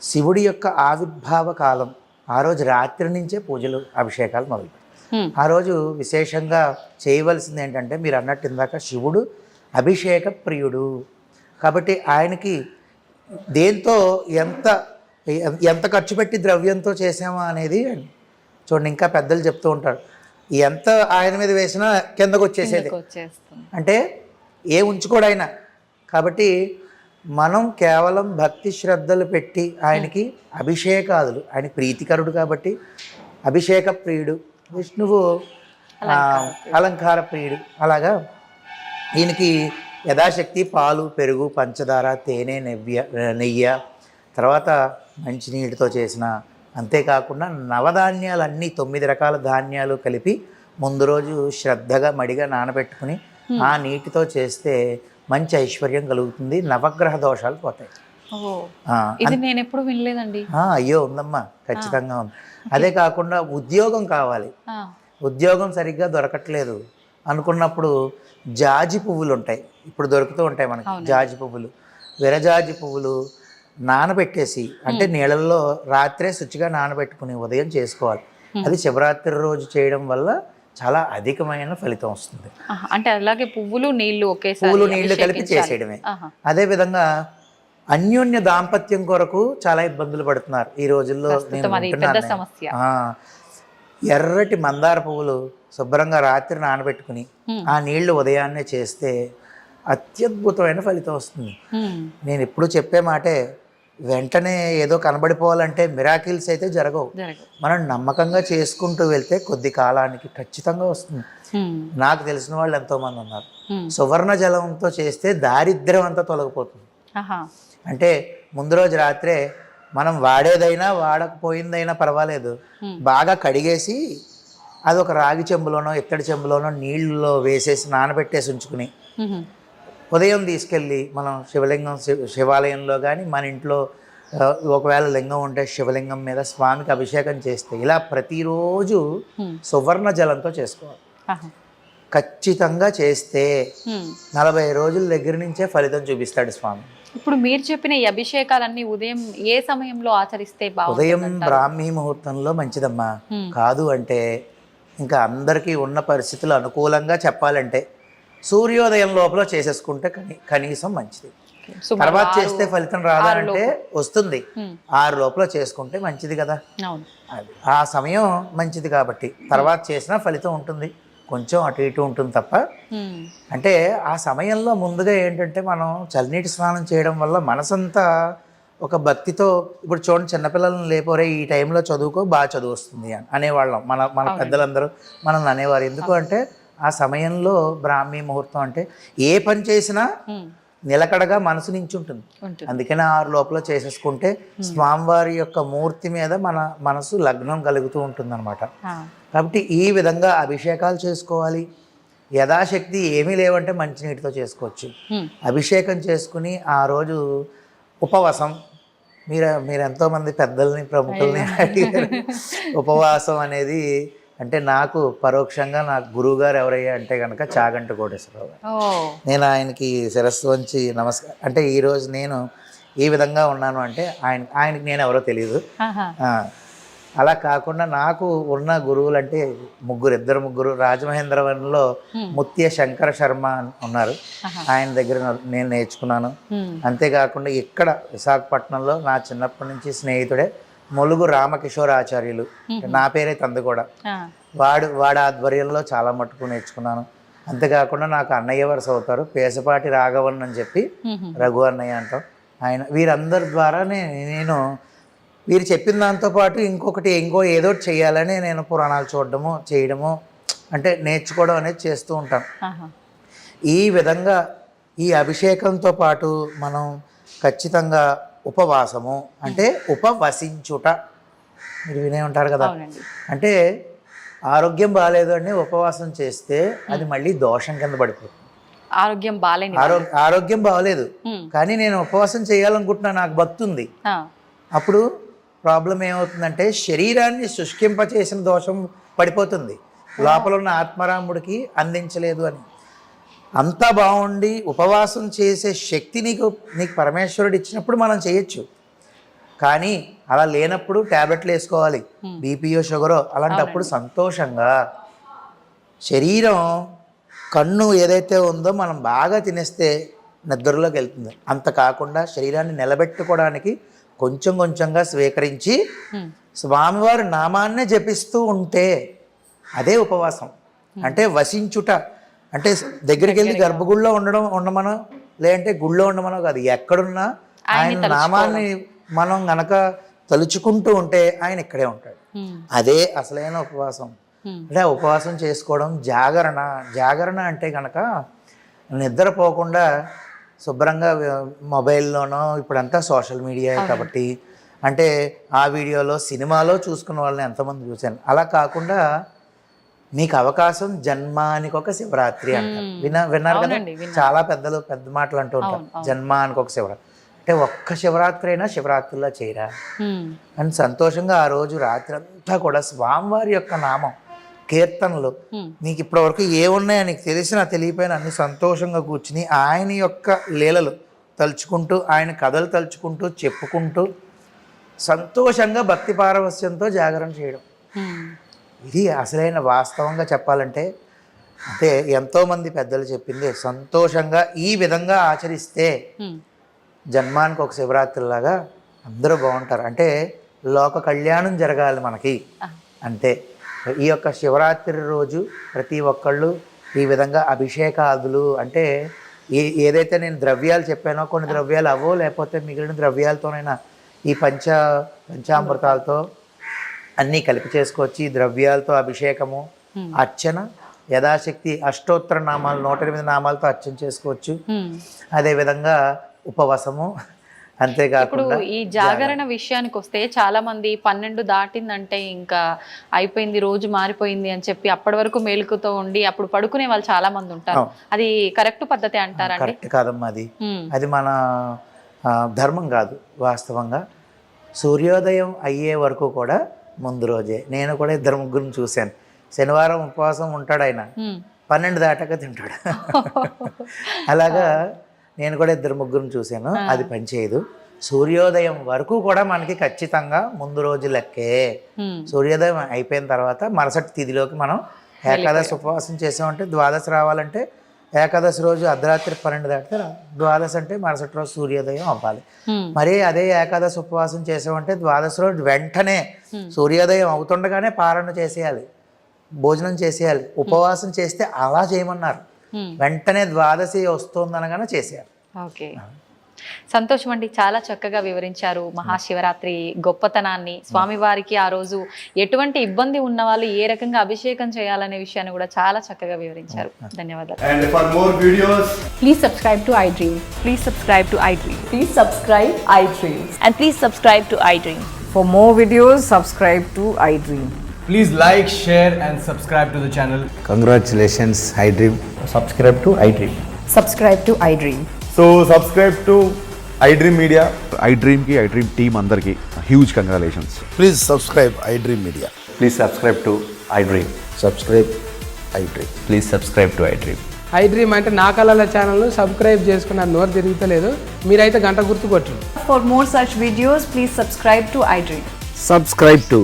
శివుడి యొక్క ఆవిర్భావ కాలం. ఆ రోజు రాత్రి నుంచే పూజలు అభిషేకాలు మొదలుపెట్టారు. ఆ రోజు విశేషంగా చేయవలసింది ఏంటంటే మీరు అన్నట్టు ఇందాక శివుడు అభిషేక ప్రియుడు కాబట్టి ఆయనకి దేంతో ఎంత ఖర్చు పెట్టి ద్రవ్యంతో చేసామా అనేది చూడండి. ఇంకా పెద్దలు చెప్తూ ఉంటారు ఎంత ఆయన మీద వేసినా కిందకు వచ్చేసేది, అంటే ఏ ఉంచుకోడు ఆయన. కాబట్టి మనం కేవలం భక్తి శ్రద్ధలు పెట్టి ఆయనకి అభిషేకాదులు, ఆయన ప్రీతికరుడు కాబట్టి అభిషేక ప్రియుడు, విష్ణువు అలంకార ప్రియుడు. అలాగా దీనికి యథాశక్తి పాలు, పెరుగు, పంచదార, తేనె, నెయ్యి, తర్వాత మంచినీటితో చేసిన, అంతేకాకుండా నవధాన్యాలన్నీ 9 రకాల ధాన్యాలు కలిపి ముందు రోజు శ్రద్ధగా మడిగా నానబెట్టుకుని ఆ నీటితో చేస్తే మంచి ఐశ్వర్యం కలుగుతుంది, నవగ్రహ దోషాలు పోతాయి. ఇది నేను ఎప్పుడు వినలేదండి. అయ్యో ఉందమ్మా, ఖచ్చితంగా ఉంది. అదే కాకుండా ఉద్యోగం కావాలి, ఉద్యోగం సరిగ్గా దొరకట్లేదు అనుకున్నప్పుడు జాజి పువ్వులు ఉంటాయి, ఇప్పుడు దొరుకుతూ ఉంటాయి మనకి జాజి పువ్వులు, విరజాజి పువ్వులు నానబెట్టేసి అంటే నీళ్ళల్లో రాత్రే శుచిగా నానబెట్టుకుని ఉదయం చేసుకోవాలి. అది శివరాత్రి రోజు చేయడం వల్ల చాలా అధికమైన ఫలితం వస్తుంది. అంటే అలాగే పువ్వులు నీళ్లు పువ్వులు నీళ్లు కలిపి చేసేయడమే. అదే విధంగా అన్యోన్య దాంపత్యం కొరకు చాలా ఇబ్బందులు పడుతున్నారు ఈ రోజుల్లో. ఎర్రటి మందార పువ్వులు శుభ్రంగా రాత్రి నానబెట్టుకుని ఆ నీళ్లు ఉదయాన్నే చేస్తే అత్యద్భుతమైన ఫలితం వస్తుంది. నేను ఎప్పుడు చెప్పే మాటే, వెంటనే ఏదో కనబడిపోవాలంటే మిరాకిల్స్ అయితే జరగవు. మనం నమ్మకంగా చేసుకుంటూ వెళ్తే కొద్ది కాలానికి ఖచ్చితంగా వస్తుంది. నాకు తెలిసిన వాళ్ళు ఎంతోమంది ఉన్నారు. సువర్ణ జలంతో చేస్తే దారిద్ర్యం అంతా తొలగిపోతుంది. అంటే ముందు రోజు రాత్రే మనం వాడేదైనా వాడకపోయిందైనా పర్వాలేదు, బాగా కడిగేసి అది ఒక రాగి చెంబులోనో ఇత్తడి చెంబులోనో నీళ్ళలో వేసేసి నానబెట్టేసి ఉంచుకుని ఉదయం తీసుకెళ్ళి మనం శివాలయంలో కానీ మన ఇంట్లో ఒకవేళ లింగం ఉంటే శివలింగం మీద స్వామికి అభిషేకం చేస్తే ఇలా ప్రతిరోజు సువర్ణ జలంతో చేసుకోవాలి. ఖచ్చితంగా చేస్తే 40 రోజుల దగ్గర నుంచే ఫలితం చూపిస్తాడు స్వామి. ఇప్పుడు మీరు చెప్పిన ఈ అభిషేకాలన్నీ ఉదయం ఏ సమయంలో ఆచరిస్తే ఉదయం బ్రాహ్మీ ముహూర్తంలో మంచిదమ్మా. కాదు అంటే ఇంకా అందరికీ ఉన్న పరిస్థితులు అనుకూలంగా చెప్పాలంటే సూర్యోదయం లోపల చేసేసుకుంటే కనీసం మంచిది. తర్వాత చేస్తే ఫలితం రాదంటే వస్తుంది, 6 లోపల చేసుకుంటే మంచిది కదా. అది ఆ సమయం మంచిది కాబట్టి తర్వాత చేసినా ఫలితం ఉంటుంది, కొంచెం అటు ఇటు ఉంటుంది తప్ప. అంటే ఆ సమయంలో ముందుగా ఏంటంటే మనం చల్లనీటి స్నానం చేయడం వల్ల మనసంతా ఒక భక్తితో, ఇప్పుడు చూడండి చిన్నపిల్లలను లేపోరే ఈ టైంలో చదువుకో బాగా చదువు వస్తుంది అని అనేవాళ్ళం. మన పెద్దలందరూ మనల్ని అనేవారు. ఎందుకు అంటే ఆ సమయంలో బ్రాహ్మీ ముహూర్తం అంటే ఏ పని చేసినా నిలకడగా మనసు నుంచి ఉంటుంది. అందుకనే 6 లోపల చేసేసుకుంటే స్వామివారి యొక్క మూర్తి మీద మన మనసు లగ్నం కలుగుతూ ఉంటుంది అనమాట. కాబట్టి ఈ విధంగా అభిషేకాలు చేసుకోవాలి. యథాశక్తి ఏమీ లేవంటే మంచినీటితో చేసుకోవచ్చు. అభిషేకం చేసుకుని ఆ రోజు ఉపవాసం, మీరు ఎంతోమంది పెద్దల్ని ప్రముఖుల్ని అడిగారు. ఉపవాసం అనేది అంటే నాకు పరోక్షంగా నాకు గురువు గారు ఎవరయ్యా అంటే కనుక చాగంటి కోటేశ్వరరావు గారు. నేను ఆయనకి శిరస్సు వంచి నమస్కారం. అంటే ఈరోజు నేను ఈ విధంగా ఉన్నాను అంటే ఆయనకి నేను ఎవరో తెలియదు. అలా కాకుండా నాకు ఉన్న గురువులు అంటే ఇద్దరు ముగ్గురు. రాజమహేంద్రవరంలో ముత్య శంకర శర్మ ఉన్నారు, ఆయన దగ్గర నేను నేర్చుకున్నాను. అంతేకాకుండా ఇక్కడ విశాఖపట్నంలో నా చిన్నప్పటి నుంచి స్నేహితుడే మొలుగు రామకిషోర్ ఆచార్యులు, నా పేరే తంది కూడా, వాడి ఆధ్వర్యంలో చాలా మట్టుకు నేర్చుకున్నాను. అంతేకాకుండా నాకు అన్నయ్య వరుస అవుతారు, పేసపాటి రాఘవన్ అని చెప్పి రఘు అన్నయ్య అంటాం. వీరందరి ద్వారానే నేను వీరు చెప్పిన దాంతోపాటు ఇంకో ఏదో చేయాలని నేను పురాణాలు చూడడము చేయడము అంటే నేర్చుకోవడం అనేది చేస్తూ ఉంటాను. ఈ విధంగా ఈ అభిషేకంతో పాటు మనం ఖచ్చితంగా ఉపవాసము అంటే ఉపవసించుట మీరు వినే ఉంటారు కదా. అంటే ఆరోగ్యం బాగాలేదు అని ఉపవాసం చేస్తే అది మళ్ళీ దోషం కింద పడిపోతుంది. ఆరోగ్యం బాగలేదు కానీ నేను ఉపవాసం చేయాలనుకుంటున్నా, నాకు భక్తి ఉంది, అప్పుడు ప్రాబ్లం ఏమవుతుందంటే శరీరాన్ని శుష్కింపచేసిన దోషం పడిపోతుంది, లోపల ఉన్న ఆత్మరాముడికి అందించలేదు అని. అంతా బాగుండి ఉపవాసం చేసే శక్తి నీకు పరమేశ్వరుడు ఇచ్చినప్పుడు మనం చేయొచ్చు. కానీ అలా లేనప్పుడు ట్యాబ్లెట్లు వేసుకోవాలి, బీపీయో షుగరో. అలాంటప్పుడు సంతోషంగా శరీరం కన్ను ఏదైతే ఉందో మనం బాగా తినేస్తే నిద్రలోకి వెళ్తుంది. అంత కాకుండా శరీరాన్ని నిలబెట్టుకోవడానికి కొంచెం కొంచెంగా స్వీకరించి స్వామివారి నామాన్నే జపిస్తూ ఉంటే అదే ఉపవాసం. అంటే వసించుట అంటే దగ్గరికి వెళ్ళి గర్భగుడిలో ఉండమనో లేదంటే గుళ్ళో ఉండమనో కాదు, ఎక్కడున్నా ఆయన నామాన్ని మనం గనక తలుచుకుంటూ ఉంటే ఆయన ఇక్కడే ఉంటాడు. అదే అసలైన ఉపవాసం. అంటే ఉపవాసం చేసుకోవడం జాగరణ అంటే గనక నిద్రపోకుండా శుభ్రంగా మొబైల్లోనో, ఇప్పుడంతా సోషల్ మీడియా కాబట్టి అంటే ఆ వీడియోలో సినిమాలో చూసుకున్న వాళ్ళని ఎంతమంది చూశాను. అలా కాకుండా మీకు అవకాశం జన్మానికి ఒక శివరాత్రి అంటారు, విన్నారు కదా. చాలా పెద్ద మాటలు అంటూ ఉంటారు, జన్మానికి ఒక శివరాత్రి. అంటే ఒక్క శివరాత్రి అయినా శివరాత్రిలో చేయరా అని సంతోషంగా ఆ రోజు రాత్రి అంతా కూడా స్వామివారి యొక్క నామం కీర్తనలు నీకు ఇప్పటి వరకు ఏమున్నాయో నీకు తెలిసినా తెలియపోయినా అన్ని సంతోషంగా కూర్చుని ఆయన యొక్క లీలలు తలుచుకుంటూ, ఆయన కథలు తలుచుకుంటూ చెప్పుకుంటూ సంతోషంగా భక్తి పారవస్యంతో జాగరణ చేయడం. ఇది అసలైన వాస్తవంగా చెప్పాలంటే అంటే ఎంతోమంది పెద్దలు చెప్పింది సంతోషంగా ఈ విధంగా ఆచరిస్తే జన్మానికి ఒక శివరాత్రిలాగా అందరూ బాగుంటారు. అంటే లోక కళ్యాణం జరగాలి మనకి అంతే. ఈ యొక్క శివరాత్రి రోజు ప్రతి ఒక్కళ్ళు ఈ విధంగా అభిషేకాదులు అంటే ఏదైతే నేను ద్రవ్యాలు చెప్పానో కొన్ని ద్రవ్యాలు అవో లేకపోతే మిగిలిన ద్రవ్యాలతోనైనా ఈ పంచామృతాలతో అన్నీ కలిపి చేసుకోవచ్చు. ఈ ద్రవ్యాలతో అభిషేకము అర్చన యథాశక్తి అష్టోత్తర నామాలు 108 నామాలతో అర్చన చేసుకోవచ్చు. అదేవిధంగా ఉపవాసము ఇప్పుడు ఈ జాగరణ విషయానికి వస్తే చాలా మంది 12 దాటిందంటే ఇంకా అయిపోయింది, రోజు మారిపోయింది అని చెప్పి అప్పటి వరకు మేలుకుతో ఉండి అప్పుడు పడుకునే వాళ్ళు చాలా మంది ఉంటారు. అది కరెక్ట్ పద్ధతి అంటారా? కరెక్ట్ కాదమ్మా, అది మన ధర్మం కాదు. వాస్తవంగా సూర్యోదయం అయ్యే వరకు కూడా ముందు రోజే నేను కూడా 2-3 చూశాను. శనివారం ఉపవాసం ఉంటాడు ఆయన, 12 దాటాక తింటాడు. అలాగా నేను కూడా 2-3 చూశాను. అది పనిచేయదు. సూర్యోదయం వరకు కూడా మనకి ఖచ్చితంగా ముందు రోజు లెక్కే. సూర్యోదయం అయిపోయిన తర్వాత మరుసటి తిథిలోకి మనం ఏకాదశి ఉపవాసం చేసామంటే ద్వాదశి రావాలంటే ఏకాదశి రోజు అర్ధరాత్రి 12 దాటితే ద్వాదశి అంటే మరుసటి రోజు సూర్యోదయం అవ్వాలి. మరి అదే ఏకాదశి ఉపవాసం చేసామంటే ద్వాదశి రోజు వెంటనే సూర్యోదయం అవుతుండగానే పారణ చేసేయాలి, భోజనం చేసేయాలి. ఉపవాసం చేస్తే అలా చేయమన్నారు. వెంటనే ద్వాదశి వస్తుందనగానే చేసేయాలి. ఓకే, సంతోషం అండి. చాలా చక్కగా వివరించారు మహాశివరాత్రి గొప్పతనాన్ని. స్వామివారికి ఆ రోజు ఎటువంటి ఇబ్బంది ఉన్న వాళ్ళు ఏ రకంగా అభిషేకం చేయాలనే విషయాన్ని కూడా చాలా చక్కగా వివరించారు. ధన్యవాదాలు. And for more videos, Please subscribe to iDream. Please subscribe to iDream. Please subscribe iDream. And please subscribe to iDream. For more videos, subscribe to iDream. please like, share and subscribe to the channel. Congratulations, iDream. Subscribe to iDream. Subscribe to iDream. So subscribe to iDream Media. iDream ki iDream team andarki huge congratulations. Please subscribe iDream Media. Please subscribe to iDream. Subscribe iDream. Please subscribe to iDream. iDream అంటే నా కళల ఛానల్ను subscribe చేసుకున్న నోరు తిరుగుతలేదు, మీరైతే గంట గుర్తు కొట్టండి. For more such videos, please subscribe to iDream. Subscribe to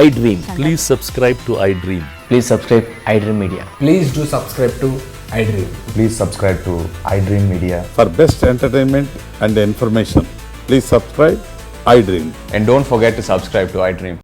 iDream. Please subscribe to iDream. Please subscribe iDream Media. Please do subscribe to iDream. Please subscribe to iDream Media. For best entertainment and information, please subscribe iDream. And don't forget to subscribe to iDream.